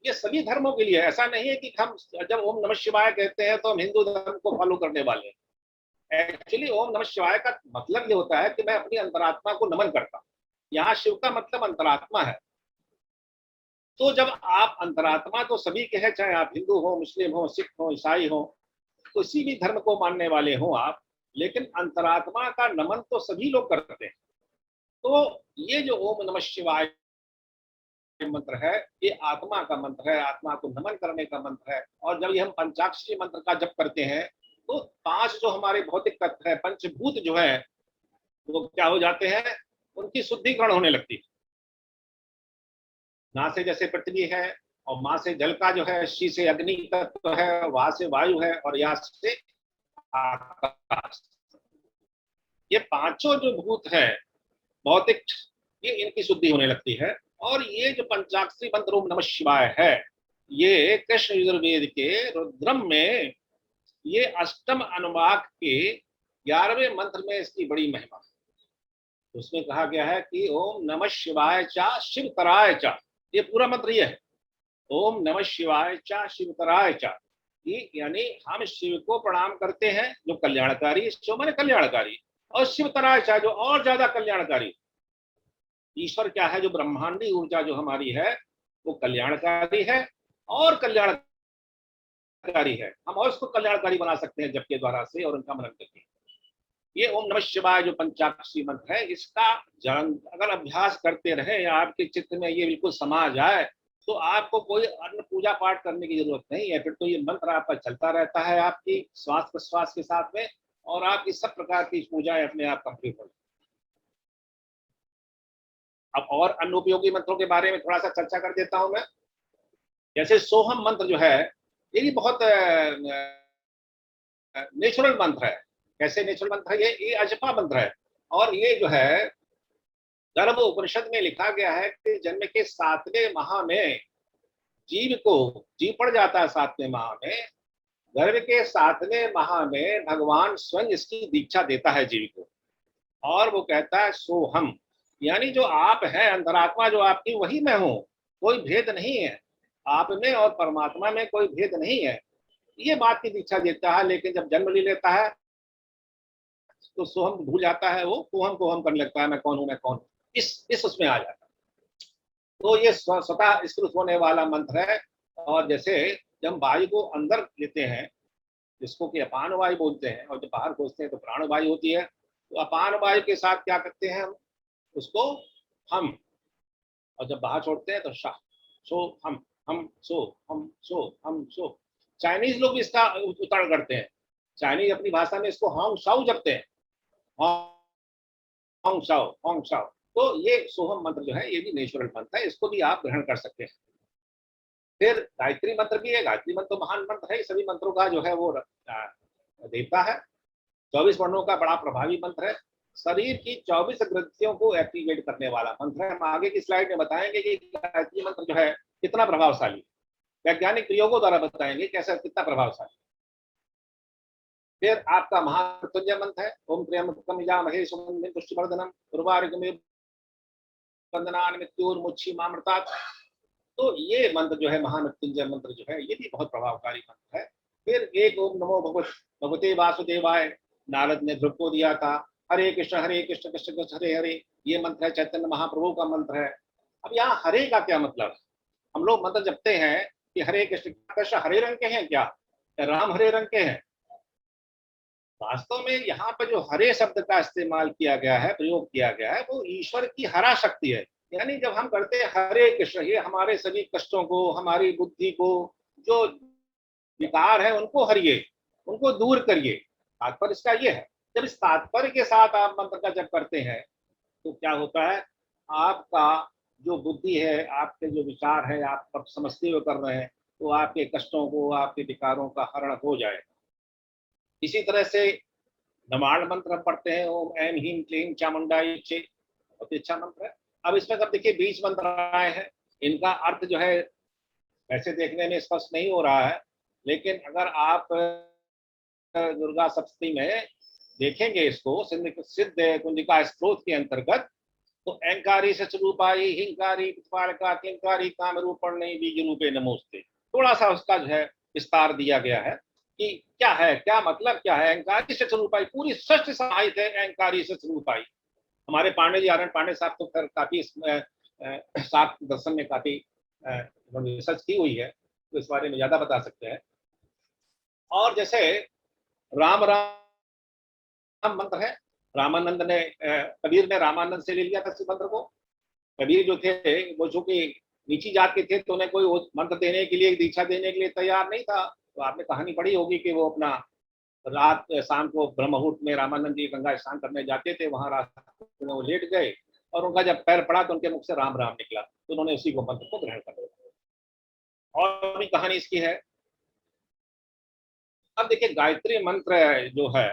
ये सभी धर्मों के लिए है। ऐसा नहीं है कि हम जब ओम नमः शिवाय कहते हैं तो हम हिंदू धर्म को फॉलो करने वाले हैं। एक्चुअली ओम नमः शिवाय का मतलब ये होता है कि मैं अपनी अंतरात्मा को नमन करता हूँ। यहाँ शिव का मतलब अंतरात्मा है। तो जब आप अंतरात्मा तो सभी के हैं, चाहे आप हिंदू हो, मुस्लिम हो, सिख हो, ईसाई हो, किसी भी धर्म को मानने वाले हो आप, लेकिन अंतरात्मा का नमन तो सभी लोग करते हैं। तो ये जो ओम नमः शिवाय मंत्र है ये आत्मा का मंत्र है, आत्मा को नमन करने का मंत्र है। और जब ये हम पंचाक्षरी मंत्र का जप करते हैं तो 5 जो हमारे भौतिक तत्व है, पंचभूत जो है, वो क्या हो जाते हैं, उनकी शुद्धिकरण होने लगती है। ना से जैसे पृथ्वी है, और माँ से जल का जो है, शी से अग्नि तत्व है, वा से वायु है, और या से आकाश। ये पांचों जो भूत है भौतिक, ये इनकी शुद्धि होने लगती है। और ये जो पंचाक्षरी मंत्र ओम नमः शिवाय है, ये कृष्ण यजुर्वेद के रुद्रम में ये अष्टम अनुवाक के 11वें मंत्र में इसकी बड़ी महिमा है। उसमें कहा गया है कि ओम नमः शिवाय चा शिवतराय चा, ये पूरा मंत्र ये है, ओम नमः शिवाय चा शिवतराय चा। यानी हम शिव को प्रणाम करते हैं जो कल्याणकारी, शिव माने कल्याणकारी, और शिवतराय चा जो और ज्यादा कल्याणकारी। ईश्वर क्या है, जो ब्रह्मांडी ऊर्जा जो हमारी है वो कल्याणकारी है और कल्याणकारी है। हम और उसको कल्याणकारी बना सकते हैं जप के द्वारा से और उनका मनन करके। ये ओम नमः शिवाय जो पंचाक्षरी मंत्र है, इसका अगर अभ्यास करते रहे, आपके चित्त में ये बिल्कुल समा जाए, तो आपको कोई अन्य पूजा पाठ करने की जरूरत नहीं है। फिर तो ये मंत्र आपका चलता रहता है आपकी श्वास प्रश्वास के साथ में, और आपकी सब प्रकार की पूजाएं अपने आप कंप्लीट हो। अब और अन्य उपयोगी मंत्रों के बारे में थोड़ा सा चर्चा कर देता हूं मैं। जैसे सोहम मंत्र जो है, ये भी बहुत नेचुरल मंत्र है। कैसे नेचुरल मंत्र है ये अजपा मंत्र है। और ये जो है गर्भ उपनिषद में लिखा गया है कि जन्म के 7वें माह में जीव पड़ जाता है। 7वें माह में, गर्भ के 7वें माह में भगवान स्वयं इसकी दीक्षा देता है जीव को, और वो कहता है सोहम, यानी जो आप है अंतरात्मा जो आपकी, वही मैं हूं, कोई भेद नहीं है आप में और परमात्मा में, कोई भेद नहीं है। ये बात की दीक्षा देता है। लेकिन जब जन्म ले लेता है तो सोहम भूल जाता है, वो कोहम करने लगता है, मैं कौन हूं, मैं कौन हूं, इस उसमें आ जाता है। तो ये स्वतः स्फुरित होने वाला मंत्र है। और जैसे जब वायु को अंदर लेते हैं, जिसको कि अपान वायु बोलते हैं, और जब बाहर खोजते हैं तो प्राण वायु होती है। तो अपान वायु के साथ क्या करते हैं हम, उसको हम, और जब बाहर छोड़ते हैं तो शाह, सो हम सो हम सो हम सो। चाइनीज लोग भी इसका उच्चारण करते हैं। चाइनीज अपनी भाषा में इसको हांग शाओ जपते हैं, हांग शाओ। तो ये सोहम मंत्र जो है ये भी नेचुरल मंत्र है, इसको भी आप ग्रहण कर सकते हैं। फिर गायत्री मंत्र भी है। गायत्री मंत्र तो महान मंत्र है, सभी मंत्रों का जो है वो देवता है। 24 वर्णों का बड़ा प्रभावी मंत्र है। शरीर की 24 ग्रंथियों को एक्टिवेट करने वाला मंत्र है। हम आगे की स्लाइड में बताएंगे कि गायत्री मंत्र जो है कितना प्रभावशाली, वैज्ञानिक प्रयोगों द्वारा बताएंगे कैसा कितना प्रभावशाली। फिर आपका महामृत्युंजय मंत्र है, ओम त्र्यंबकम यजामहे सुगंधिं पुष्टिवर्धनम उर्वारुकमिव बंधनान् मृत्युर्मुक्षीमामृतात्। तो ये मंत्र जो है महामृत्युंजय मंत्र जो है ये भी बहुत प्रभावकारी मंत्र है। फिर एक ओम नमो भगवते वासुदेवाय नारद ने ध्रुव को दिया था। हरे कृष्ण कृष्ण कृष्ण हरे हरे, ये मंत्र है चैतन्य महाप्रभु का मंत्र है। अब यहाँ हरे का क्या मतलब? हम लोग मंत्र जपते हैं कि हरे कृष्ण, कृष्ण हरे रंग के हैं क्या, राम हरे रंग के हैं? वास्तव में यहाँ पर जो हरे शब्द का इस्तेमाल किया गया है, प्रयोग किया गया है, वो ईश्वर की हरा शक्ति है। यानी जब हम करते हैं हरे कृष्ण, ये हमारे सभी कष्टों को, हमारी बुद्धि को, जो विकार है उनको हरिए, उनको दूर करिए। तात्पर्य इसका ये है। जब इस तात्पर्य के साथ आप मंत्र का जप करते हैं तो क्या होता है, आपका जो बुद्धि है, आपके जो विचार है, आप कब समझते हुए कर रहे हैं, तो आपके कष्टों को, आपके विकारों का हरण हो जाए। इसी तरह से नमाण मंत्र हम पढ़ते हैं, ओम ऐम ह्रीम क्लीम चामुंडाई चे, बहुत अच्छा मंत्र है। अब इसमें अब देखिए 20 मंत्र आए हैं, इनका अर्थ जो है वैसे देखने में स्पष्ट नहीं हो रहा है, लेकिन अगर आप दुर्गा सप्तमी में देखेंगे इसको सिद्ध कुंजिका स्त्रोत के अंतर्गत, तो अहंकारी सचरूपाई हिंकारी प्रतिपालका किंकारी काम रूपण बीज रूपे नमोस्ते, थोड़ा सा उसका जो है विस्तार दिया गया है कि क्या है, क्या मतलब क्या है अहंकारी सचरूपाई। पूरी सृष्टि समाहित है अहंकारी सचरूपाई। हमारे पांडे जी, आनंद पांडे साहब तो खैर काफी सात दर्शन में काफी रिसर्च की हुई है, तो इस बारे में ज्यादा बता सकते हैं। और जैसे राम राम मंत्र है, रामानंद ने कबीर ने रामानंद से ले लिया था इस मंत्र को। कबीर जो थे वो चूंकि नीची जात के थे, तो उन्हें कोई मंत्र देने के लिए, दीक्षा देने के लिए तैयार नहीं था। तो आपने कहानी पढ़ी होगी कि वो अपना रात शाम को ब्रह्म मुहूर्त में रामानंद जी गंगा स्नान करने जाते थे, वहां रास्ते में वो लेट गए और उनका जब पैर पड़ा तो उनके मुख से राम राम निकला, तो उन्होंने उसी को मंत्र को ग्रहण कर लिया। और भी कहानी इसकी है। अब देखिए गायत्री मंत्र जो है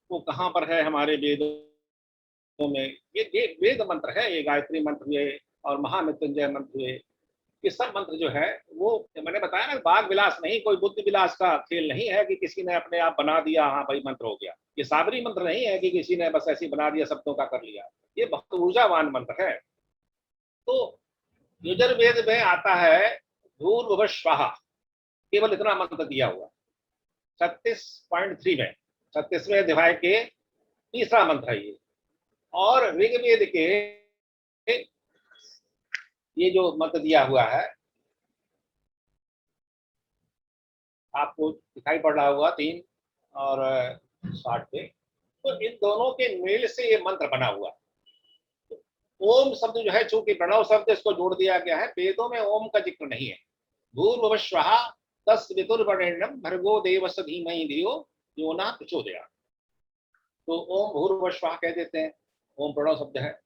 वो कहाँ पर है हमारे वेदों में? ये वेद मंत्र है, ये गायत्री मंत्र हुए और महामृत्युंजय मंत्र हुए। ये सब मंत्र जो है वो मैंने बताया ना, बाग विलास नहीं, कोई बुद्धि विलास का खेल नहीं है कि किसी ने अपने आप बना दिया, हाँ भाई मंत्र हो गया। ये साबरी मंत्र नहीं है कि किसी ने बस ऐसे बना दिया, शब्दों का कर लिया। ये बहुत ऊर्जावान मंत्र है। तो यजुर्वेद में आता है भूर्भुवः स्वः, केवल इतना मंत्र दिया हुआ 36.3 में, 36वें अध्याय के तीसरा मंत्र है ये। और ऋग्वेद के ये जो मंत्र दिया हुआ है आपको दिखाई पड़ रहा होगा 3 और 60 पे, तो इन दोनों के मेल से ये मंत्र बना हुआ। ओम शब्द जो है, चूंकि प्रणव शब्द इसको जोड़ दिया गया है, वेदों में ओम का जिक्र नहीं है। भूर्भुवः स्वः तस्वितुर्वरेण्यं भर्गो देवस्य धीमहि धियो यो न प्रचोदयात्। तो ओम भूर्भुवः स्वः कह देते हैं, ओम प्रणव शब्द है,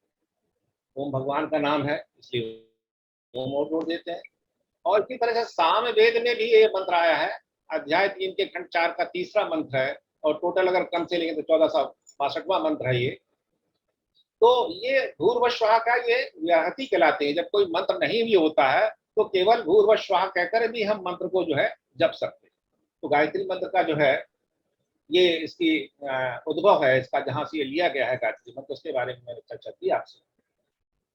ओम भगवान का नाम है, इसलिए ओम और जोड़ देते हैं। और इसी तरह से साम वेद में भी ये मंत्र आया है, अध्याय 3 के खंड 4 का तीसरा मंत्र है, और टोटल अगर कम से लेंगे तो 1462वां मंत्र है ये। तो ये भूर्भुवः स्वः का ये व्याहति कहलाते हैं। जब कोई मंत्र नहीं भी होता है तो केवल भूर्भुवः स्वः कहकर भी हम मंत्र को जो है जप सकते हैं। तो गायत्री मंत्र का जो है ये इसकी उद्भव है, इसका जहां से ये लिया गया है गायत्री मंत्र, उसके बारे में मैंने चर्चा की आपसे।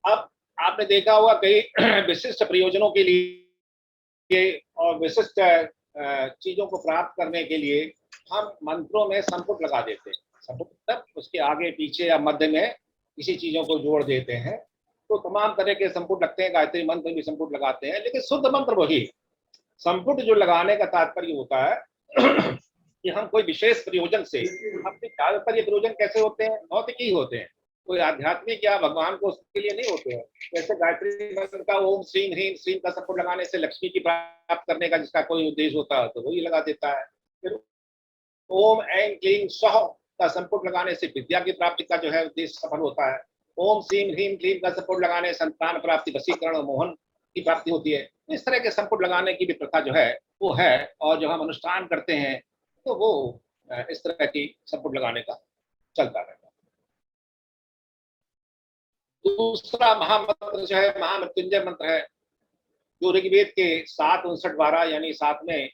अब आपने देखा होगा कई विशिष्ट प्रयोजनों के लिए और विशिष्ट चीजों को प्राप्त करने के लिए हम मंत्रों में संपुट लगा देते हैं। संपुट तब उसके आगे पीछे या मध्य में किसी चीजों को जोड़ देते हैं। तो तमाम तरह के संपुट लगते हैं, गायत्री मंत्र भी संपुट लगाते हैं, लेकिन शुद्ध मंत्र वही। संपुट जो लगाने का तात्पर्य होता है कि हम कोई विशेष प्रयोजन से, अपने ज्यादातर ये प्रयोजन कैसे होते हैं, भौतिकी होते हैं, कोई आध्यात्मिक या भगवान को उसके लिए नहीं होते हैं। जैसे गायत्री मंत्र का ओम श्रीम ह्रीम श्रीम का संपुट लगाने से लक्ष्मी की प्राप्त करने का जिसका कोई उद्देश्य होता है तो वही लगा देता है। फिर ओम ऐं क्लीं स्वः का संपुट लगाने से विद्या की प्राप्ति का जो है उद्देश्य सफल होता है। ओम श्रीम ह्रीम क्लीं का संपुट लगाने से संतान प्राप्ति, वशीकरण और मोहन की प्राप्ति होती है। इस तरह के संपुट लगाने की भी प्रथा जो है वो है, और जो हम अनुष्ठान करते हैं तो वो इस तरह की संपुट लगाने का चलता रहता है। दूसरा महामंत्र जो है महामृत्युंजय मंत्र है, जो ऋग्वेद के 7:59-12 यानी 7 में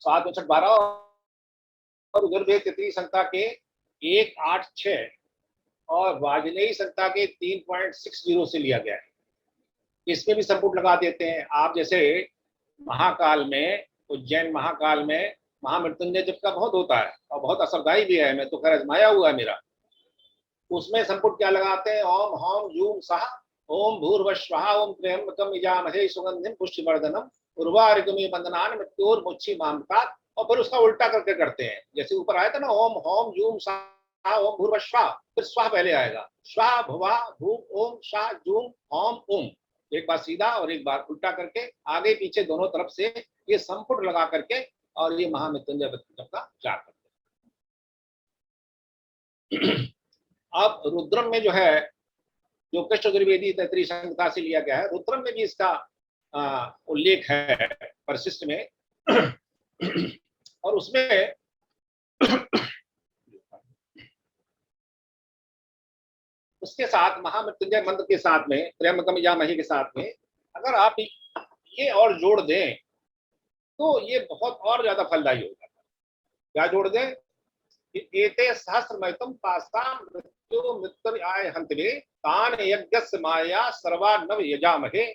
7:59-12 और यजुर्वेद के तृतीय संहिता के 1:8-6 और वाजपेयी संहिता के 3.60 से लिया गया है। इसमें भी संपुट लगा देते हैं। आप जैसे महाकाल में, उज्जैन महाकाल में महामृत्युंजय जप का बहुत होता है और बहुत असरदायी भी है, मैं तो खैर आजमाया हुआ है मेरा। उसमें संपुट क्या लगाते हैं, ओम हौम जूम सहा ओम भूर्भुवस्सुवः ओम त्र्यंबकम यजामहे सुगंधिम पुष्टिवर्धनम उर्वारुकमे बंधनान मृत्योर्मुक्षीमामृतात्। और फिर उसका उल्टा करके करते हैं, जैसे ऊपर आया था ना ओम हौम जूम सहा ओम भूर्भुवस्सुवः, फिर स्वाह पहले आएगा, स्वाह भुवा भू ओम शाह जूम ओम ओम। एक बार सीधा और एक बार उल्टा करके आगे पीछे दोनों तरफ से ये संपुट लगा करके और ये महामृत्युंजय जप का उच्चार करते हैं। अब रुद्रम में जो है, जो कृष्ण द्विवेदी तैतरीय संहिता से लिया गया है, रुद्रम में भी इसका उल्लेख है परिशिष्ट में। और उसमें उसके साथ महामृत्युंजय मंत्र के साथ में, त्र्यंबकम यजामहे के साथ में अगर आप ये और जोड़ दें तो ये बहुत और ज्यादा फलदायी हो जाता है। क्या जोड़ दें, एते सहस्रमयतम पासां मृत्यु मृत्युर्याय हंतवे तान यज्ञस्य माया सर्वानव यजामहे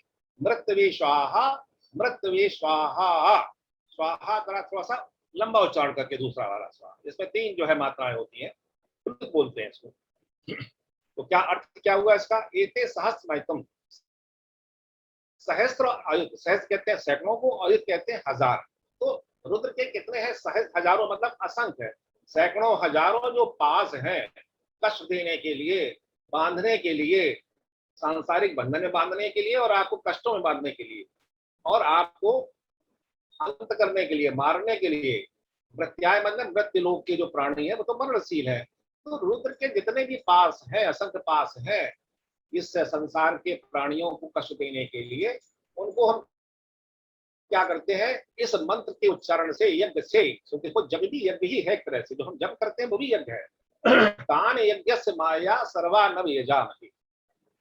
मृत्यवे स्वाहा मृत्यवे स्वाहा। स्वाहा का थोड़ा सा लंबा उच्चारण करके दूसरा वाला स्वाहा, इसमें 3 जो है मात्राएं होती हैं, बोलते हैं इसको। तो क्या अर्थ क्या हुआ इसका, एते सहस्रमयतम, सहस्त्र आयुध, सहस्त्र कहते हैं सैकड़ों को, आयुध कहते हैं हजार। तो रुद्र के कितने हैं, सहस्त्र, हजारों मतलब असंख्य, सैकड़ों हजारों जो पास हैं कष्ट देने के लिए, बांधने के लिए, सांसारिक बंधन में बांधने के लिए और आपको कष्टों में बांधने के लिए और आपको अंत करने के लिए, मारने के लिए। मृत्याय मतलब मृत्यु लोक के जो प्राणी है वो तो मरणशील है। तो रुद्र के जितने भी पास है, असंख्य पास है इस संसार के प्राणियों को कष्ट देने के लिए, उनको हम क्या करते हैं, इस मंत्र के उच्चारण से, यज्ञ से, तो देखो जब भी यज्ञ ही है एक तरह से, जो हम जब करते हैं वो भी यज्ञ है। तान यज्ञस्य माया सर्वानव यजामहे,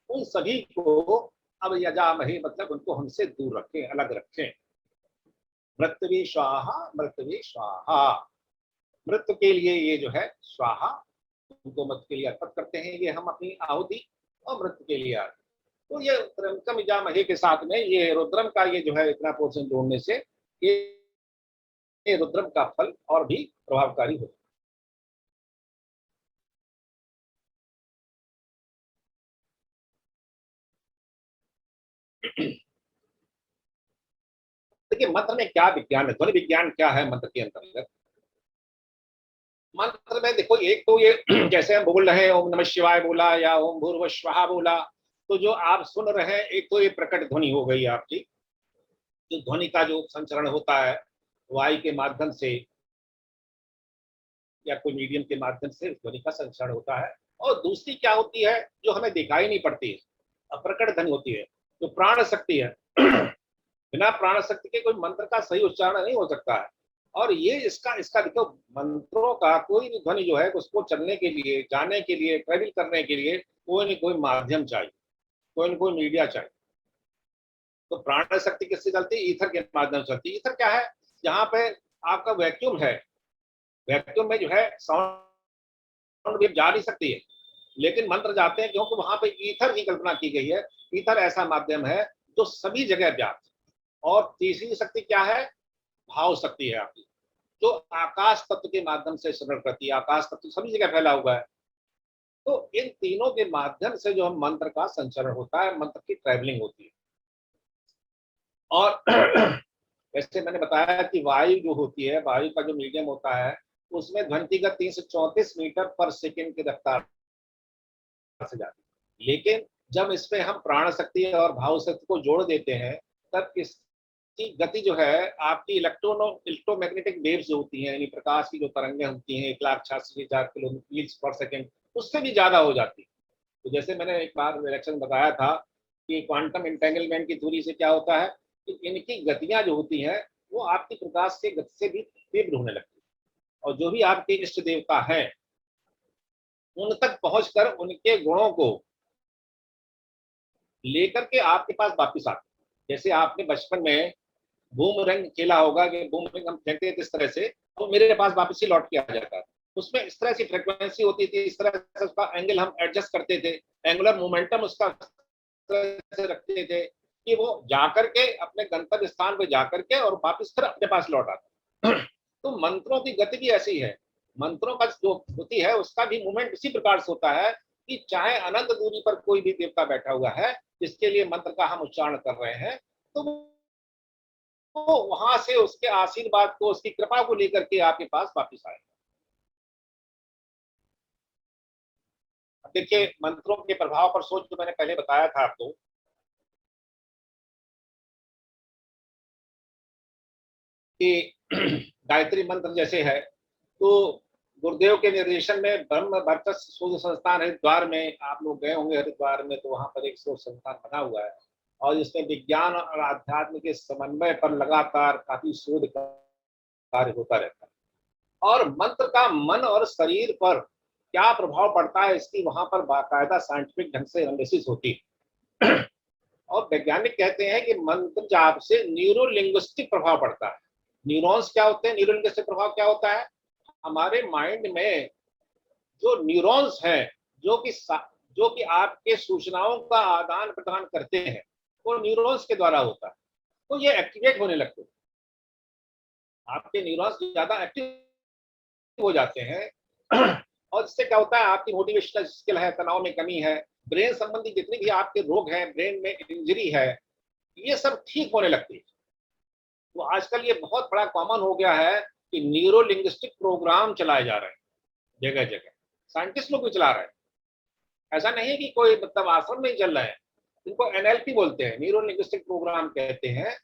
उन सभी को अब यजामहे मतलब उनको हमसे दूर रखें, अलग रखें। मृत्यवे स्वाहा मृत्यवे स्वाहा, मृत्यु के लिए ये जो है स्वाहा, उनको मृत्यु के लिए अर्पित करते हैं ये हम अपनी आहुति, और मृत्यु के लिए तो ये त्र्यंबकम यजामहे के साथ में ये रुद्रम का ये जो है इतना पोर्शन जोड़ने से ये रुद्रम का फल और भी प्रभावकारी होगा। देखिए मंत्र में क्या विज्ञान है, ध्वनि विज्ञान क्या है मंत्र के अंतर्गत। मंत्र में देखो एक तो ये जैसे हम बोल रहे हैं ओम नमः शिवाय बोला या ओम भूर्भुवस्सुवः बोला, तो जो आप सुन रहे हैं एक तो ये प्रकट ध्वनि हो गई आपकी, जो ध्वनि का जो संचरण होता है वायु के माध्यम से या कोई मीडियम के माध्यम से ध्वनि का संचरण होता है। और दूसरी क्या होती है जो हमें दिखाई नहीं पड़ती है, अप्रकट ध्वनि होती है, जो प्राण शक्ति है। बिना प्राण शक्ति के कोई मंत्र का सही उच्चारण नहीं हो सकता है। और ये इसका इसका देखो, मंत्रों का कोई भी ध्वनि जो है उसको चलने के लिए, जाने के लिए, ट्रेवल करने के लिए कोई न कोई माध्यम चाहिए, कोई न कोई मीडिया चाहिए। तो प्राण शक्ति किससे चलती है, ईथर के माध्यम से चलती है। ईथर क्या है, जहाँ पे आपका वैक्यूम है, वैक्यूम में जो है साउंड वेव जा नहीं सकती है, लेकिन मंत्र जाते हैं क्योंकि वहां पे ईथर की कल्पना की गई है। ईथर ऐसा माध्यम है जो सभी जगह व्याप्त। और तीसरी शक्ति क्या है, भाव शक्ति है आपकी, जो आकाश तत्व के माध्यम से स्मरण करती है। आकाश तत्व सभी जगह फैला हुआ है। तो इन तीनों के माध्यम से जो हम मंत्र का संचरण होता है, मंत्र की ट्रैवलिंग होती है। और वैसे मैंने बताया कि वायु जो होती है, वायु का जो मीडियम होता है, उसमें ध्वनि की गति 334 मीटर पर सेकेंड की रफ्तार से जाती है। लेकिन जब इसमें हम प्राण शक्ति और भाव शक्ति को जोड़ देते हैं, तब इसकी गति जो है आपकी इलेक्ट्रोमैग्नेटिक वेव्स जो होती हैं, यानी प्रकाश की जो तरंगें होती हैं 1,86,000 किलोमीटर पर सेकेंड, उससे भी ज्यादा हो जाती है। तो जैसे मैंने एक बार इलेक्शन बताया था कि क्वांटम इंटेंगलमेंट की थ्योरी से क्या होता है कि इनकी गतियां जो होती हैं वो आपकी प्रकाश के गति से भी तीव्र होने लगती है। और जो भी आपके इष्ट देवता हैं उन तक पहुंचकर उनके गुणों को लेकर के आपके पास वापिस आते हैं। जैसे आपने बचपन में बूमरैंग खेला होगा कि बूमरैंग हम फेंकते थे इस तरह से, तो मेरे पास वापस ही लौट के आ जाता था। उसमें इस तरह से फ्रीक्वेंसी होती थी, इस तरह से उसका एंगल हम एडजस्ट करते थे, एंगुलर मोमेंटम उसका से रखते थे कि वो जाकर के अपने गंतव्य स्थान पे जाकर के और वापस फिर अपने पास लौट आता। तो मंत्रों की गति भी ऐसी है, मंत्रों का जो गति है उसका भी मूवमेंट इसी प्रकार से होता है कि चाहे अनंत दूरी पर कोई भी देवता बैठा हुआ है जिसके लिए मंत्र का हम उच्चारण कर रहे हैं, तो वो वहां से उसके आशीर्वाद को, उसकी कृपा को लेकर के आपके पास वापिस आएगा। देखिए मंत्रों के प्रभाव पर सोच, जो मैंने पहले बताया था आपको कि गायत्री मंत्र जैसे है, तो गुरुदेव के निर्देशन में ब्रह्म वर्चस्व शोध संस्थान हरिद्वार में, आप लोग गए होंगे हरिद्वार में, तो वहां पर एक शोध संस्थान बना हुआ है और जिसमें विज्ञान और आध्यात्म के समन्वय पर लगातार काफी शोध कार्य होता रहता है। और मंत्र का मन और शरीर पर क्या प्रभाव पड़ता है इसकी वहां पर बाकायदा साइंटिफिक ढंग से एनालिसिस होती है। और वैज्ञानिक कहते हैं कि मंत्र जाप से न्यूरो लिंग्विस्टिक प्रभाव पड़ता है। न्यूरॉन्स क्या होते हैं, न्यूरो लिंग्विस्टिक प्रभाव क्या होता है, हमारे माइंड में जो न्यूरॉन्स हैं जो कि आपके सूचनाओं का आदान प्रदान करते हैं, वो न्यूरॉन्स के द्वारा होता है, तो ये एक्टिवेट होने लगते हैं, आपके न्यूरॉन्स ज्यादा एक्टिव हो जाते हैं। और इससे क्या होता है, आपकी मोटिवेशनल स्किल है, तनाव में कमी है, ब्रेन संबंधी जितने भी आपके रोग हैं, ब्रेन में इंजरी है, ये सब ठीक होने लगती है। तो आजकल ये बहुत बड़ा कॉमन हो गया है कि न्यूरो लिंग्विस्टिक प्रोग्राम चलाए जा रहे हैं जगह जगह, साइंटिस्ट लोग भी चला रहे हैं। ऐसा नहीं है कि कोई मतलब आश्रम में ही चल रहे हैं, इनको एनएलपी बोलते हैं, न्यूरो लिंग्विस्टिक प्रोग्राम कहते हैं।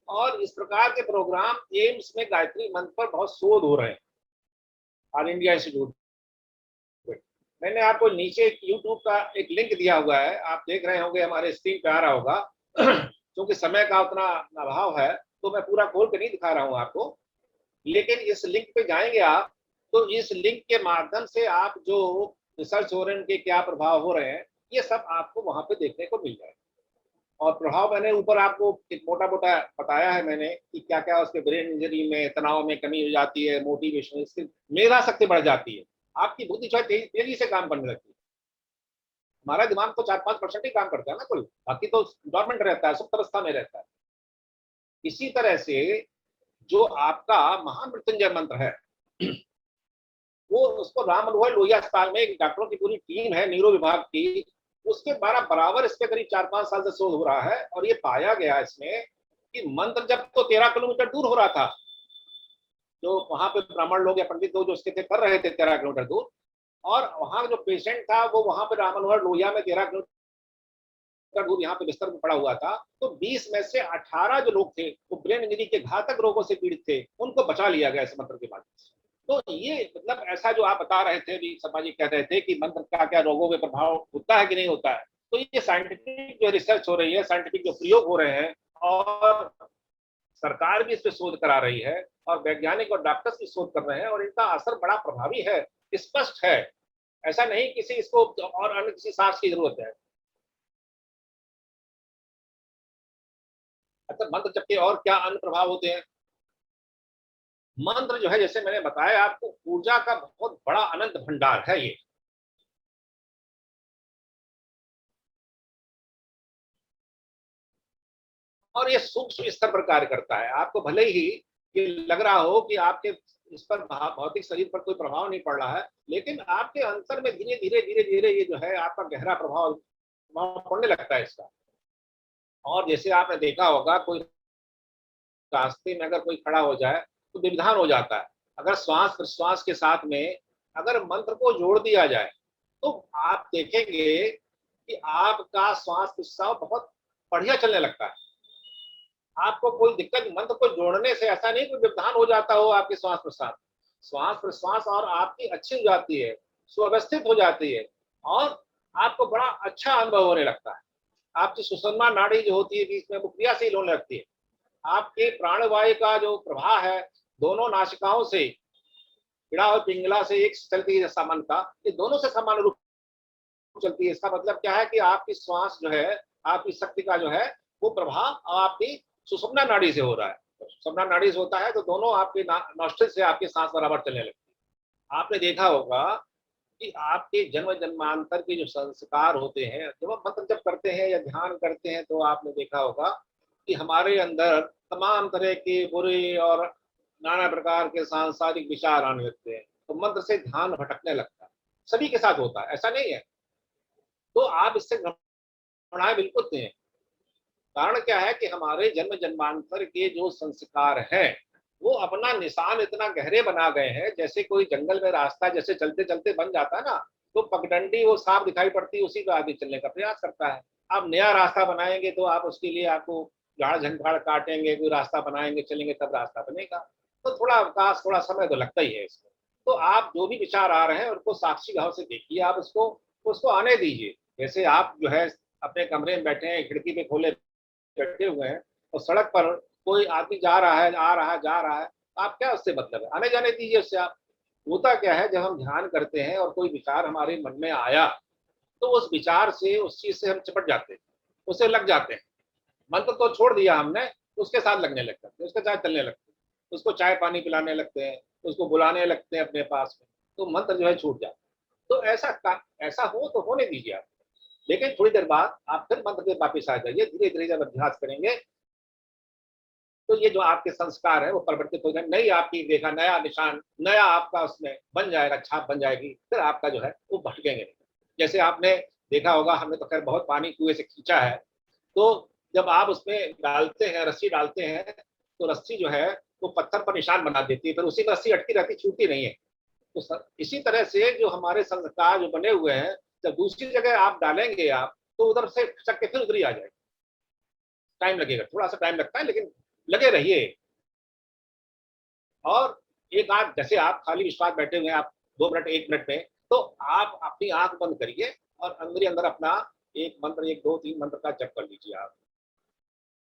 और इस प्रकार के प्रोग्राम एम्स में गायत्री मंत्र पर बहुत शोध हो रहे हैं, ऑल इंडिया इंस्टीट्यूट। मैंने आपको नीचे यूट्यूब का एक लिंक दिया हुआ है, आप देख रहे होंगे, हमारे स्क्रीन पे आ रहा होगा। क्योंकि समय का उतना अभाव है तो मैं पूरा खोल के नहीं दिखा रहा हूँ आपको, लेकिन इस लिंक पे जाएंगे आप, तो इस लिंक के माध्यम से आप जो रिसर्च हो रहे हैं, उनके क्या प्रभाव हो रहे हैं, ये सब आपको वहां पे देखने को मिल जाएगा। और प्रभाव मैंने ऊपर आपको एक मोटा मोटा बताया है मैंने कि क्या क्या उसके ब्रेन इंजरी में, तनाव में कमी हो जाती है, मोटिवेशन, इसकी मेधा शक्ति बढ़ जाती है, आपकी बुद्धि जो है तेजी से काम करने लगती है। हमारा दिमाग तो 4-5% ही काम करता है ना कुल, बाकी तो डॉर्मेंट रहता है, सुप्त अवस्था में रहता है। इसी तरह से जो आपका महामृत्युंजय मंत्र है, वो उसको राम मनोहर लोहिया अस्पताल में एक डॉक्टरों की पूरी टीम है न्यूरो विभाग की, उसके द्वारा बराबर इस पे करीब 4-5 साल से शोध हो रहा है। और ये पाया गया इसमें कि मंत्र जब तो 13 किलोमीटर दूर हो रहा था, जो वहां पे ब्राह्मण लोग या पंडित लोग जो उसके थे कर रहे थे 13 किलोमीटर दूर, और वहां जो पेशेंट था वो वहां पे राम मनोहर लोहिया में 13 किलोमीटर दूर यहाँ पे बिस्तर में पड़ा हुआ था, तो 20 में से 18 जो लोग थे वो ब्रेन इंजरी के घातक रोगों से पीड़ित थे, उनको बचा लिया गया इस मंत्र के माध्यम से। तो ये मतलब ऐसा जो आप बता रहे थे, भी शर्मा जी कह रहे थे कि मंत्र का क्या रोगों में प्रभाव होता है कि नहीं होता है, तो ये साइंटिफिक जो रिसर्च हो रही है, साइंटिफिक जो प्रयोग हो रहे हैं, और सरकार भी इस पर शोध करा रही है और वैज्ञानिक और डॉक्टर्स भी शोध कर रहे हैं, और इनका असर बड़ा प्रभावी है, स्पष्ट है। ऐसा नहीं किसी इसको और अन्य किसी सांस की जरूरत है। अच्छा, मंत्र जबकि और क्या अन्य प्रभाव होते हैं, मंत्र जो है जैसे मैंने बताया आपको, ऊर्जा का बहुत बड़ा अनंत भंडार है ये। और ये सूक्ष्म स्तर पर कार्य करता है। आपको भले ही ये लग रहा हो कि आपके इस पर भौतिक शरीर पर कोई प्रभाव नहीं पड़ रहा है, लेकिन आपके अंतर में धीरे धीरे धीरे धीरे ये जो है आपका गहरा प्रभाव पड़ने लगता है इसका। और जैसे आपने देखा होगा, कोई रास्ते में अगर कोई खड़ा हो जाए तो विविधान हो जाता है। अगर श्वास प्रश्वास के साथ में अगर मंत्र को जोड़ दिया जाए तो आप देखेंगे कि आपका श्वास प्रश्वास बहुत बढ़िया चलने लगता है। आपको कोई दिक्कत, मंत्र को जोड़ने से ऐसा नहीं कि व्यवधान हो जाता हो आपके श्वास प्रश्वास और आपकी अच्छी हो जाती है, सुव्यवस्थित हो जाती है, और आपको बड़ा अच्छा अनुभव होने लगता है। आपकी सुषुम्ना नाड़ी जो होती है बीच में, वो क्रियाशील होने लगती है। आपके प्राणवायु का जो प्रवाह है दोनों नासिकाओं से, पीड़ा और पिंगला से एक चलती है सामान का, ये दोनों से समान रूप चलती है। इसका मतलब क्या है कि आपकी श्वास जो है, आपकी शक्ति का जो है वो प्रभाव आपकी सुषुम्ना नाड़ी से हो रहा है। सुषुम्ना नाड़ी से होता है तो दोनों आपके नॉस्ट्रिल से आपकी सांस बराबर चलने लगती है। आपने देखा होगा कि आपके जन्म जन्मांतर के जो संस्कार होते हैं, जब हम मंत्र जप करते हैं या ध्यान करते हैं, तो आपने देखा होगा कि हमारे अंदर तमाम तरह के बुरे और नाना प्रकार के सांसारिक विचार आने लगते हैं, तो मंत्र से ध्यान भटकने लगता है। सभी के साथ होता है, ऐसा नहीं है। तो आप इससे घबराएं बिल्कुल नहीं है। कारण क्या है कि हमारे जन्म जन्मांतर के जो संस्कार हैं वो अपना निशान इतना गहरे बना गए हैं, जैसे कोई जंगल में रास्ता जैसे चलते चलते बन जाता है ना, तो पगडंडी वो साफ दिखाई पड़ती है, उसी पे आदमी चलने का प्रयास करता है। आप नया रास्ता बनाएंगे तो आप उसके लिए आपको झाड़ झंखाड़ काटेंगे, कोई रास्ता बनाएंगे, चलेंगे, तब रास्ता बनेगा। तो थोड़ा अवकाश, थोड़ा समय तो लगता ही है इसमें। तो आप जो भी विचार आ रहे हैं उनको साक्षी भाव से देखिए, आप उसको उसको आने दीजिए। जैसे आप जो है अपने कमरे में बैठे हैं, खिड़की पे खोले बैठे हुए हैं और सड़क पर कोई आदमी जा रहा है, आ रहा है, जा रहा है, आप क्या उससे मतलब है, आने जाने दीजिए उससे। आप होता क्या है, जब हम ध्यान करते हैं और कोई विचार हमारे मन में आया तो उस विचार से, उस चीज से हम चिपट जाते हैं, उससे लग जाते हैं। मंत्र तो छोड़ दिया हमने, उसके साथ लगने लगते हैं, उसके साथ चलने लगते हैं, उसको चाय पानी पिलाने लगते हैं, उसको बुलाने लगते हैं अपने पास में, तो मंत्र जो है छूट जाता है। तो ऐसा हो तो होने दीजिए आप। लेकिन थोड़ी देर बाद आप फिर मंत्र पे वापिस आ जाइए। धीरे धीरे जब अभ्यास करेंगे तो ये जो आपके संस्कार है वो परिवर्तित हो जाए, नई आपकी देखा, नया निशान, नया आपका उसमें बन जाएगा, छाप बन जाएगी। फिर आपका जो है वो भटकेंगे नहीं। जैसे आपने देखा होगा, हमने तो खैर बहुत पानी कुएं से खींचा है, तो जब आप उसमें डालते हैं, रस्सी डालते हैं, तो रस्सी जो है वो पत्थर पर निशान बना देती है, फिर उसी में रस्सी अटकी रहती, छूटती नहीं है। तो इसी तरह से जो हमारे संस्कार जो बने हुए हैं, जब दूसरी जगह आप डालेंगे आप, तो उधर से खसक के फिर उधर ही आ जाएगा। टाइम लगेगा, थोड़ा सा टाइम लगता है, लेकिन लगे रहिए। और एक आध, जैसे आप खाली विश्वास बैठे हुए हैं, आप 2 मिनट 1 मिनट में, तो आप अपनी आंख बंद करिए और अंदर ही अंदर अपना एक मंत्र, 1 2 3 मंत्र का जप कर लीजिए आप।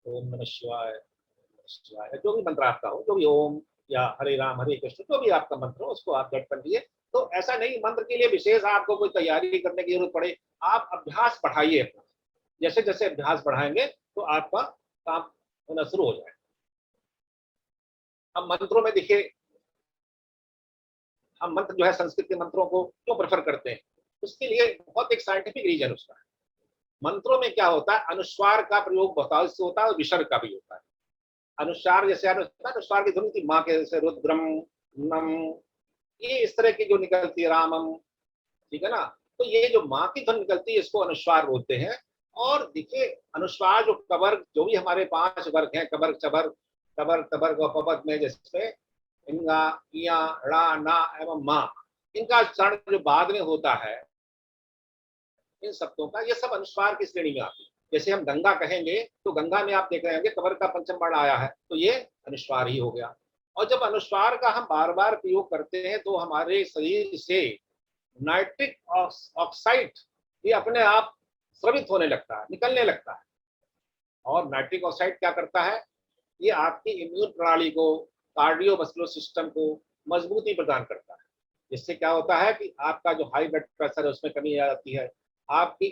ओम नमः शिवाय, शिवाय, जो भी मंत्र आपका हो, जो भी ओम या हरे राम हरे कृष्ण, जो भी आपका मंत्र हो उसको आप जप कर लीजिए। तो ऐसा नहीं मंत्र के लिए विशेष आपको कोई तैयारी करने की जरूरत पड़े, आप अभ्यास बढ़ाइए अपना। जैसे जैसे अभ्यास बढ़ाएंगे तो आपका काम होना शुरू हो जाए। अब मंत्रों में देखिए, हम मंत्र जो है संस्कृत के मंत्रों को क्यों प्रेफर करते हैं, उसके लिए बहुत एक साइंटिफिक रीजन उसका है। मंत्रों में क्या होता है, अनुस्वार का प्रयोग बहुत होता है और विसर्ग का भी होता है। अनुस्वार जैसे अनुस्वार की ध्वनि थी माँ के, जैसे रुद्रम, नम, ये इस तरह की जो निकलती है, रामम, ठीक है ना। तो ये जो माँ की ध्वनि निकलती है इसको अनुस्वार बोलते हैं। और देखिए अनुस्वार जो कबर, जो भी हमारे 5 वर्ग हैं, कबर चबर कबर तबर गपद में, जैसे इंगा, इया, ड़ा, ना एवं माँ, इनका उच्चारण जो बाद में होता है इन शब्दों का, ये सब अनुस्वार की श्रेणी में आती है। जैसे हम गंगा कहेंगे तो गंगा में आप देख रहे होंगे कबर का पंचम वर्ण आया है, तो ये अनुस्वार ही हो गया। और जब अनुस्वार का हम बार बार प्रयोग करते हैं तो हमारे शरीर से नाइट्रिक ऑक्साइड ये अपने आप स्रवित होने लगता है, निकलने लगता है। और नाइट्रिक ऑक्साइड क्या करता है, ये आपकी इम्यून प्रणाली को, कार्डियोवास्कुलर सिस्टम को मजबूती प्रदान करता है। जिससे क्या होता है कि आपका जो हाई ब्लड प्रेशर है उसमें कमी आ जाती है, आपकी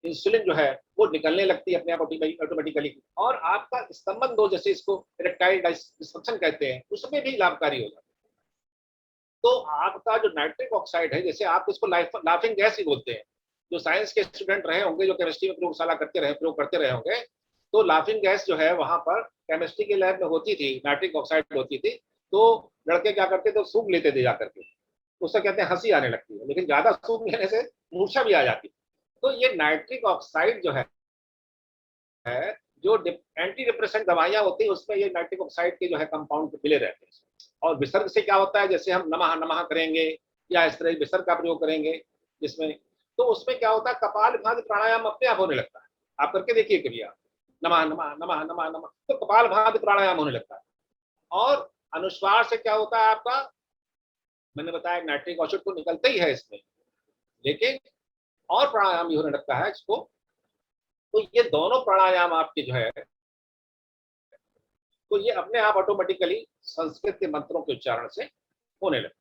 इंसुलिन जो है वो निकलने लगती है अपने आप ऑटोमेटिकली, और आपका स्तंभन दो, जैसे इसको इरेक्टाइल डिस्फंक्शन कहते हैं, उसमें भी लाभकारी हो जाता है। तो आपका जो नाइट्रिक ऑक्साइड है, जैसे आप इसको लाफिंग गैस ही बोलते हैं, जो साइंस के स्टूडेंट रहे होंगे, जो केमिस्ट्री में प्रयोगशाला प्रयोग करते रहे होंगे, तो लाफिंग गैस जो है वहां पर केमिस्ट्री के लैब में होती थी, नाइट्रिक ऑक्साइड होती थी। तो लड़के क्या करते थे, सूंघ लेते थे जाकर के, उससे कहते हैं हंसी आने लगती है, लेकिन ज्यादा सूंघ लेने से मूर्छा भी आ जाती है। तो ये नाइट्रिक ऑक्साइड जो है जो एंटी डिप्रेशन दवाइयां होती है उसमें ये नाइट्रिक ऑक्साइड के जो है कंपाउंड मिले रहते हैं। और विसर्ग से क्या होता है, जैसे हम नमः नमः करेंगे या इस तरह विसर्ग का प्रयोग करेंगे जिसमें, तो उसमें क्या होता है, कपालभाति प्राणायाम अपने आप होने लगता है। आप करके देखिए कभी, आप नमः नमः नमः नमः नमः, तो कपालभाति प्राणायाम होने लगता है। और अनुस्वार से क्या होता है आपका, मैंने बताया नाइट्रिक ऑक्साइड तो निकलता ही है इसमें, लेकिन और प्राणायाम भी होने लगता है इसको। तो ये दोनों प्राणायाम आपके जो है, तो ये अपने आप ऑटोमेटिकली संस्कृत के मंत्रों के उच्चारण से होने लगते।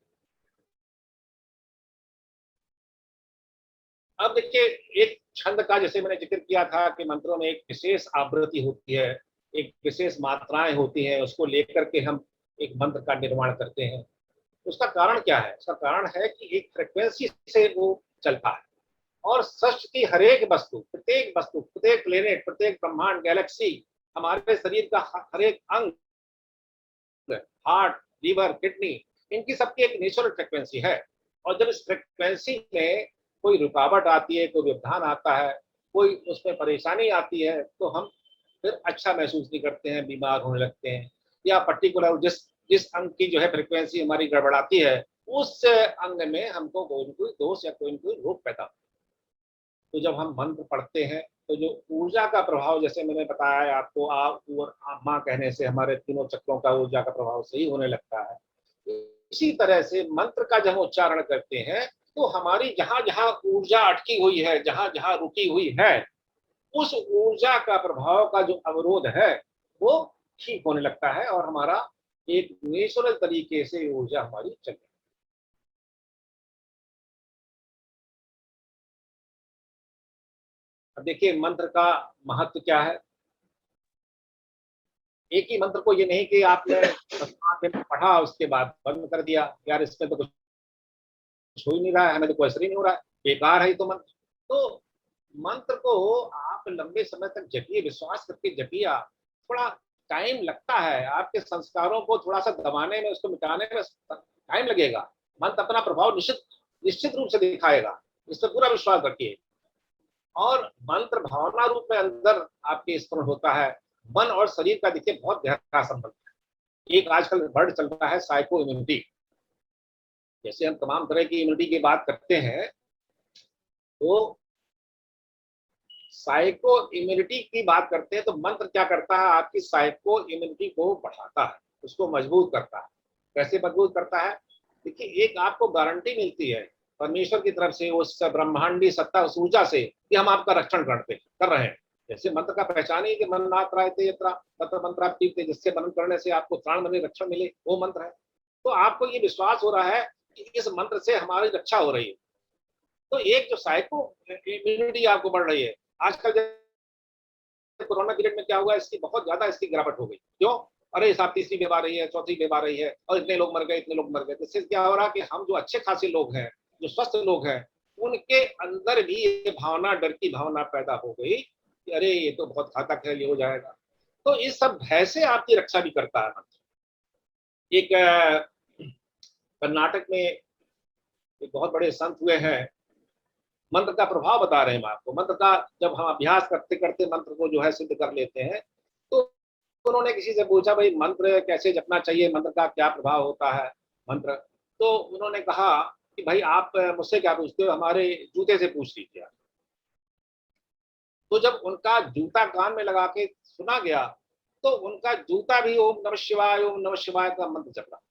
अब देखिए, एक छंद का जैसे मैंने जिक्र किया था कि मंत्रों में एक विशेष आवृत्ति होती है, एक विशेष मात्राएं होती हैं, उसको लेकर के हम एक मंत्र का निर्माण करते हैं। उसका कारण क्या है, उसका कारण है कि एक फ्रिक्वेंसी से वो चलता है। और सृष्टि की हरेक वस्तु, प्रत्येक वस्तु, प्रत्येक प्लेनेट, प्रत्येक ब्रह्मांड, गैलेक्सी, हमारे शरीर का हर एक अंग हार्ट, लीवर, किडनी, इनकी सबकी एक नेचुरल फ्रिक्वेंसी है। और जब इस फ्रिक्वेंसी में कोई रुकावट आती है, कोई व्यवधान आता है, कोई उसमें परेशानी आती है, तो हम फिर अच्छा महसूस नहीं करते हैं, बीमार होने लगते हैं, या पर्टिकुलर जिस जिस अंग की जो है फ्रिक्वेंसी हमारी गड़बड़ाती है, उस अंग में हमको कोई न कोई दोष या कोई न कोई रोग पैदा होता है। तो जब हम मंत्र पढ़ते हैं, तो जो ऊर्जा का प्रभाव, जैसे मैंने बताया आपको, आप और माँ कहने से हमारे तीनों चक्रों का ऊर्जा का प्रभाव सही होने लगता है। इसी तरह से मंत्र का जब हम उच्चारण करते हैं, तो हमारी जहां जहां ऊर्जा अटकी हुई है, जहां जहां रुकी हुई है, उस ऊर्जा का प्रभाव का जो अवरोध है, वो ठीक होने लगता है और हमारा एक नेचुरल तरीके से ऊर्जा हमारी चल। अब देखिए मंत्र का महत्व क्या है। एक ही मंत्र को ये नहीं कि आपने 5 दिन पढ़ा उसके बाद बंद कर दिया, यार इसमें तो कुछ हो ही नहीं रहा है, हमें तो कोई असर ही नहीं हो रहा है, बेकार है ये तो मंत्र। तो मंत्र को आप लंबे समय तक जपिए, विश्वास करके जपिए। आप थोड़ा टाइम लगता है, आपके संस्कारों को थोड़ा सा दबाने में, उसको मिटाने में टाइम लगेगा। मंत्र अपना प्रभाव निश्चित निश्चित रूप से दिखाएगा, इस पर पूरा विश्वास रखिए। और मंत्र भावना रूप में अंदर आपके स्मरण होता है। मन और शरीर का देखिए बहुत गहरा संबंध है। एक आजकल वर्ड चल रहा है साइको इम्यूनिटी। जैसे हम तमाम तरह की इम्यूनिटी की बात करते हैं, तो साइको इम्यूनिटी की बात करते हैं, तो मंत्र क्या करता है, आपकी साइको इम्यूनिटी को बढ़ाता है, उसको मजबूत करता है। कैसे मजबूत करता है? देखिए, एक आपको गारंटी मिलती है परमेश्वर की तरफ से, उस ब्रह्मांडी सत्ता, उस ऊर्जा से, कि हम आपका रक्षण कर रहे हैं। जैसे मंत्र का पहचान ही कि मन मात्रा यत्रा तत्र मंत्राप्ति, जिससे मनन करने से आपको प्राण बने, रक्षण मिले, वो मंत्र है। तो आपको ये विश्वास हो रहा है कि इस मंत्र से हमारी रक्षा हो रही है। तो एक जो साइको इम्यूनिटी आपको बढ़ रही है। आजकल कोरोना पीरियड में क्या हुआ, इसकी बहुत ज्यादा इसकी गिरावट हो गई। क्यों? अरे साहब, तीसरी वेव आ रही है, चौथी वेव आ रही है, और इतने लोग मर गए, इतने लोग मर गए। तो इससे क्या हो रहा है कि हम जो अच्छे खासे लोग हैं, जो स्वस्थ लोग हैं, उनके अंदर भी ये भावना, डर की भावना पैदा हो गई कि अरे ये तो बहुत घातक है, ये हो जाएगा। तो इस सब भय से आपकी रक्षा भी करता है मंत्र। एक कर्नाटक में एक बहुत बड़े संत हुए हैं, मंत्र का प्रभाव बता रहे हैं हम आपको। मंत्र का जब हम अभ्यास करते करते मंत्र को जो है सिद्ध कर लेते हैं, तो उन्होंने किसी से पूछा, भाई मंत्र कैसे जपना चाहिए, मंत्र का क्या प्रभाव होता है मंत्र। तो उन्होंने कहा कि भाई आप मुझसे क्या पूछते हो, हमारे जूते से पूछ लीजिए। तो जब उनका जूता कान में लगा के सुना गया, तो उनका जूता भी ओम नमः शिवाय का मंत्र जप रहा।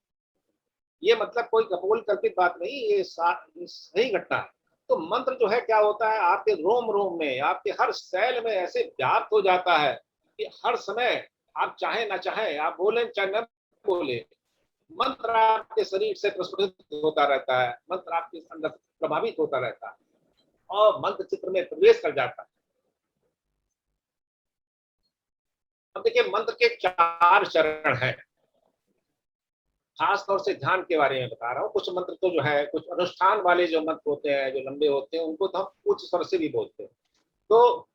ये मतलब कोई कपोल कल्पित बात नहीं, ये सही घटना है। तो मंत्र जो है क्या होता है, आपके रोम रोम में, आपके हर सेल में ऐसे व्याप्त हो जाता है कि हर समय आप चाहे ना चाहे, आप बोले चाहे न बोले, मंत्र आपके शरीर से प्रस्फुटित होता रहता है, मंत्र आपके अंदर प्रभावित होता रहता है और मंत्र चित्र में प्रवेश कर जाता है। अब देखिए, मंत्र के 4 चरण हैं। खास तौर से ध्यान के बारे में बता रहा हूँ। कुछ मंत्र तो जो है, कुछ अनुष्ठान वाले जो मंत्र होते हैं, जो लंबे होते हैं, उनको तो हम उच्च स्वर से भी बोलते हैं। तो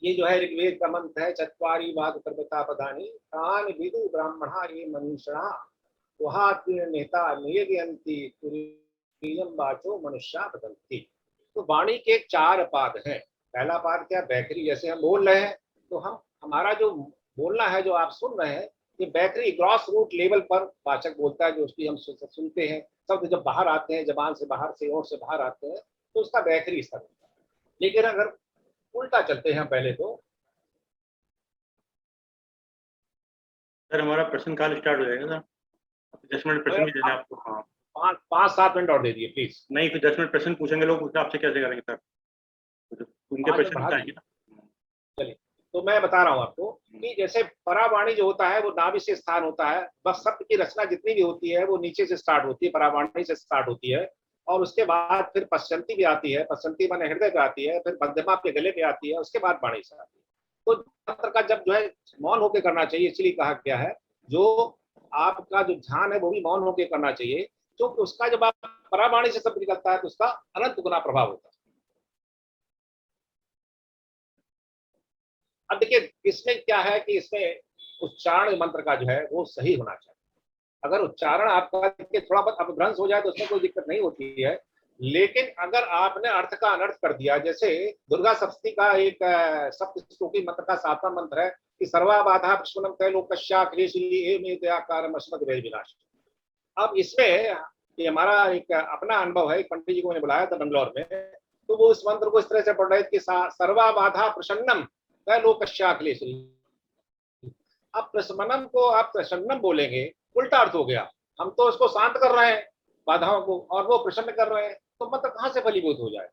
ये जो है ऋग्वेद का मंत्र है, चत्वारि वाग कर्मता पदानि तान विदु ब्राह्मणा ये मनीषणा वहा नेता नियंती तुरीयम वाचो मनुष्या बदलती। तो वाणी के 4 पाद हैं। पहला पाद क्या, बैखरी। जैसे हम बोल रहे हैं, तो हम हमारा जो बोलना है, जो आप सुन रहे हैं, ये बैटरी ग्रॉस रूट लेवल पर वाचक बोलता है, जो उसकी हम सुनते हैं। शब्द जब बाहर आते हैं, जबान से बाहर से, ओर से बाहर आते हैं, तो उसका बैटरी स्तर होता है। लेकिन अगर उल्टा चलते हैं पहले, तो सर हमारा प्रश्न काल स्टार्ट हो जाएगा सर, 10 मिनट प्रश्न भी देना आपको। हाँ, 5-7 मिनट और दे दिए प्लीज। नहीं फिर 10 मिनट प्रश्न पूछेंगे लोग, उसका आपसे कैसे करेंगे सर, उनके प्रश्न बताएंगे ना। चलिए, तो मैं बता रहा हूँ आपको कि जैसे परावाणी जो होता है, वो नाभि से स्थान होता है। बस शब्द की रचना जितनी भी होती है, वो नीचे से स्टार्ट होती है, परावाणी से स्टार्ट होती है। और उसके बाद फिर पश्चंती भी आती है, पश्चंती माने हृदय पे आती है, फिर मध्यमा आपके गले पे आती है, उसके बाद वाणी से आती है। तो मंत्र का जब जो है मौन होकर करना चाहिए, इसलिए कहा गया है, जो आपका जो ध्यान है वो भी मौन होकर करना चाहिए, क्योंकि उसका जब आप परावाणी से शब्द निकलता है, तो उसका अनंत गुना प्रभाव होता है। अब देखिए, इसमें क्या है कि इसमें उच्चारण मंत्र का जो है वो सही होना चाहिए। अगर उच्चारण आपका देखिए थोड़ा बहुत अपभ्रंश हो जाए तो उसमें कोई दिक्कत नहीं होती है, लेकिन अगर आपने अर्थ का अनर्थ कर दिया, जैसे दुर्गा सप्तशती का एक सप्तश्लोकी मंत्र का 7वां मंत्र है कि सर्वा बाधा प्रश्नम त्रैलोक्यस्याखिलेशमेत्याकारम अस्मद्वैर विनाश। अब इसमें ये हमारा एक अपना अनुभव है, पंडित जी को मैंने बुलाया था बंगलौर में, तो वो इस मंत्र को इस तरह से पढ़ रहे थे कि सर्वा बाधा प्रसन्नम त्रैलोक्यस्याखिलेश। अब प्रशमनम को आप प्रसन्नम बोलेंगे, उल्टा अर्थ हो गया, हम तो उसको शांत कर रहे हैं बाधाओं को और वो प्रसन्न कर रहे हैं, तो मंत्र कहाँ से फलीभूत हो जाए।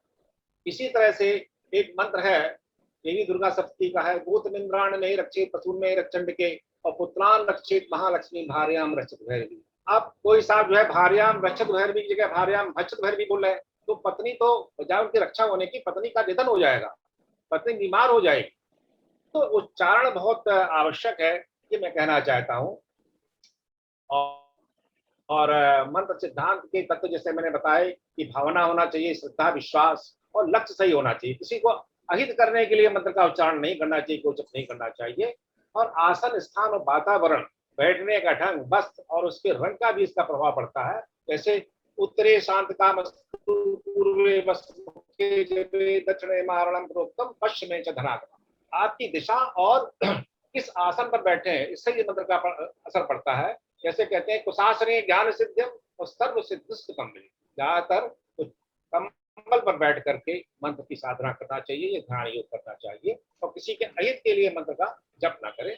इसी तरह से एक मंत्र है, यही दुर्गा सप्तशती का है, भूत निंद्राण में रक्षित पशुन में रक्षंड के और पुत्रान रक्षित महालक्ष्मी भार्याम रक्षित भैरवी। अब कोई साहब जो है भार्याम रक्षित भैरवी की जगह भार्याम भक्षित भैरवी बोल रहे हैं, तो पत्नी तो बजाय उनकी रक्षा होने की पत्नी का निधन हो जाएगा, पत्नी बीमार हो जाएगी। तो उच्चारण बहुत आवश्यक है, ये मैं कहना चाहता हूँ। और मंत्र सिद्धांत के तत्व जैसे मैंने बताए कि भावना होना चाहिए, श्रद्धा, विश्वास और लक्ष्य सही होना चाहिए। किसी को अहित करने के लिए मंत्र का उच्चारण नहीं करना चाहिए, कोई नहीं करना चाहिए। और आसन, स्थान और वातावरण, बैठने का ढंग, वस्त्र और उसके रंग का भी इसका प्रभाव पड़ता है। जैसे उत्तरे शांत का पूर्वे दक्षिणे मारणम प्रोक्तम पश्चिमे च धनात्मा। आपकी दिशा और किस आसन पर बैठे हैं इससे ये मंत्र का असर पड़ता है। जैसे कहते हैं कुशासने ज्ञान सिद्ध्यम और सर्व सिद्धिस्त कंबली, ज्यादातर कंबल पर बैठ करके मंत्र की साधना करना चाहिए, ये ध्यान योग करना चाहिए और किसी के अहित के लिए मंत्र का जप ना करें।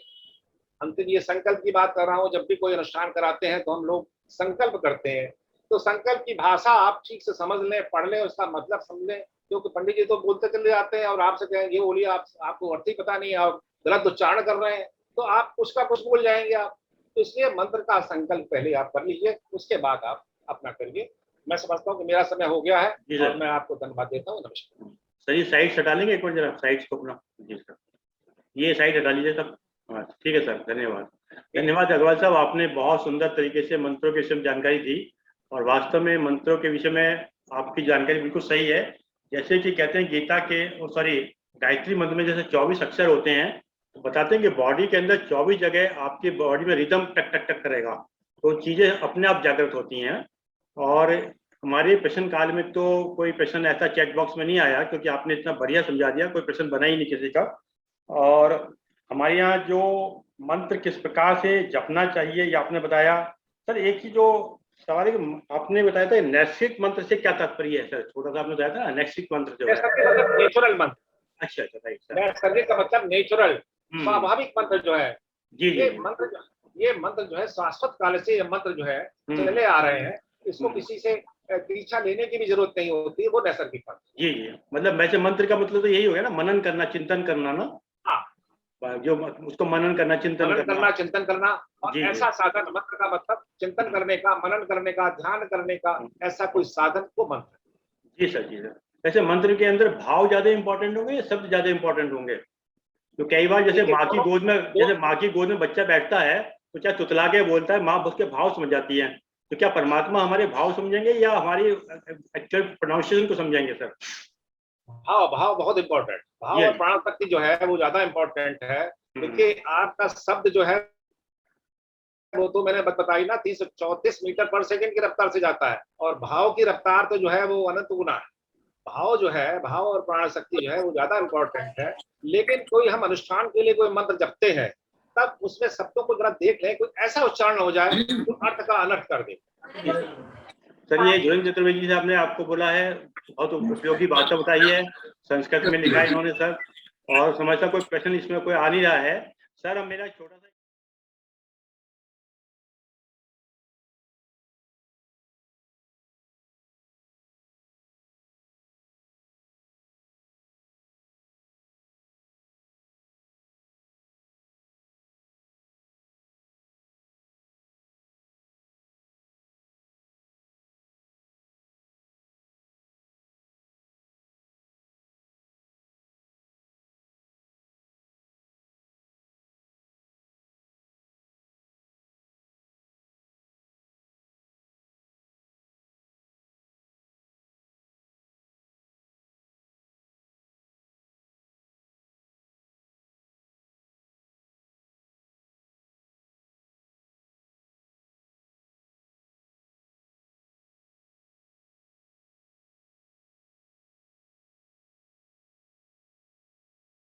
अंतिम ये संकल्प की बात कर रहा हूँ, जब भी कोई अनुष्ठान कराते हैं तो हम लोग संकल्प करते हैं, तो संकल्प की भाषा आप ठीक से समझ लें, पढ़ लें, उसका मतलब समझ लें, क्योंकि पंडित जी तो बोलते चले जाते हैं और आपसे कहें ये बोलिए, आपको अर्थ ही पता नहीं है, आप गलत उच्चारण कर रहे हैं, तो आप उसका कुछ बोल जाएंगे आप। तो इसलिए मंत्र का संकल्प पहले आप कर लीजिए, उसके बाद आप अपना करिए। मैं समझता हूँ कि मेरा समय हो गया है और मैं आपको धन्यवाद देता हूँ। नमस्कार सर। ये साइड हटा लेंगे एक बार जरा, साइड को अपना। जी सर, ये साइड हटा लीजिए सब। हाँ ठीक है सर, धन्यवाद। धन्यवाद अग्रवाल साहब, आपने बहुत सुंदर तरीके से मंत्रों के विषय में जानकारी दी और वास्तव में मंत्रों के विषय में आपकी जानकारी बिल्कुल सही है। जैसे कि कहते हैं गीता के गायत्री मंत्र में जैसे 24 अक्षर होते हैं, तो बताते हैं कि बॉडी के अंदर 24 जगह आपकी बॉडी में रिदम टक टक टक करेगा, तो चीजें अपने आप जागृत होती हैं। और हमारे प्रश्न काल में तो कोई प्रश्न ऐसा चैट बॉक्स में नहीं आया, क्योंकि आपने इतना बढ़िया समझा दिया, कोई प्रश्न बना ही नहीं किसी का। और हमारे यहाँ जो मंत्र किस प्रकार से जपना चाहिए ये आपने बताया। सर एक ही जो सवाल है कि आपने बताया था नैसर्गिक मंत्र से क्या तात्पर्य है सर, छोटा सा आपने बताया था ना, नैसर्गिक मंत्र जो है नेचुरल मंत्र। अच्छा अच्छा, राइट सर। नैसर्गिक का मतलब नेचुरल, स्वाभाविक मंत्र जो है। जी ये मंत्र जो है शाश्वत काल से ये मंत्र जो है चले आ रहे हैं, इसको किसी से दीक्षा लेने की भी जरूरत नहीं होती है, वो नैसर्गिक मंत्र। जी जी, मतलब वैसे मंत्र का मतलब तो यही हो गया ना, मनन करना, चिंतन करना ना। हाँ, जो उसको मनन करना, चिंतन करना और ऐसा साधन, मंत्र का मतलब चिंतन करने का, मनन करने का, ध्यान करने का, ऐसा कोई साधन को मंत्र। जी सर, जी सर। वैसे मंत्र के अंदर भाव ज्यादा इंपॉर्टेंट होंगे या शब्द ज्यादा इंपॉर्टेंट होंगे? तो कई बार जैसे माँ की गोद में बच्चा बैठता है तो क्या तुतला के बोलता है, माँ उसके भाव समझ जाती है, तो क्या परमात्मा हमारे भाव समझेंगे या हमारी एक्चुअल प्रोनाउंसिएशन को समझेंगे सर? भाव बहुत इंपॉर्टेंट, भाव और प्राण शक्ति जो है वो ज्यादा इंपॉर्टेंट है। देखिए आपका शब्द जो है वो तो मैंने बताई ना 334 मीटर पर सेकंड की रफ्तार से जाता है, और भाव की रफ्तार तो जो है वो अनंत गुना है। भाव जो है, भाव और प्राण शक्ति जो है वो ज्यादा इंपॉर्टेंट है। लेकिन कोई हम अनुष्ठान के लिए कोई मंत्र जपते हैं तब उसमें शब्दों को जरा देख लें, कोई ऐसा उच्चारण हो जाए जो अर्थ का अनर्थ कर दे। सर ये जोगिंद्र चतुर्वेदी जी आपने आपको बोला है, बहुत उपयोगी बात बताई है, संस्कृत में लिखा है इन्होंने सर, और समझता कोई प्रश्न इसमें कोई आ नहीं रहा है सर। अब मेरा छोटा सा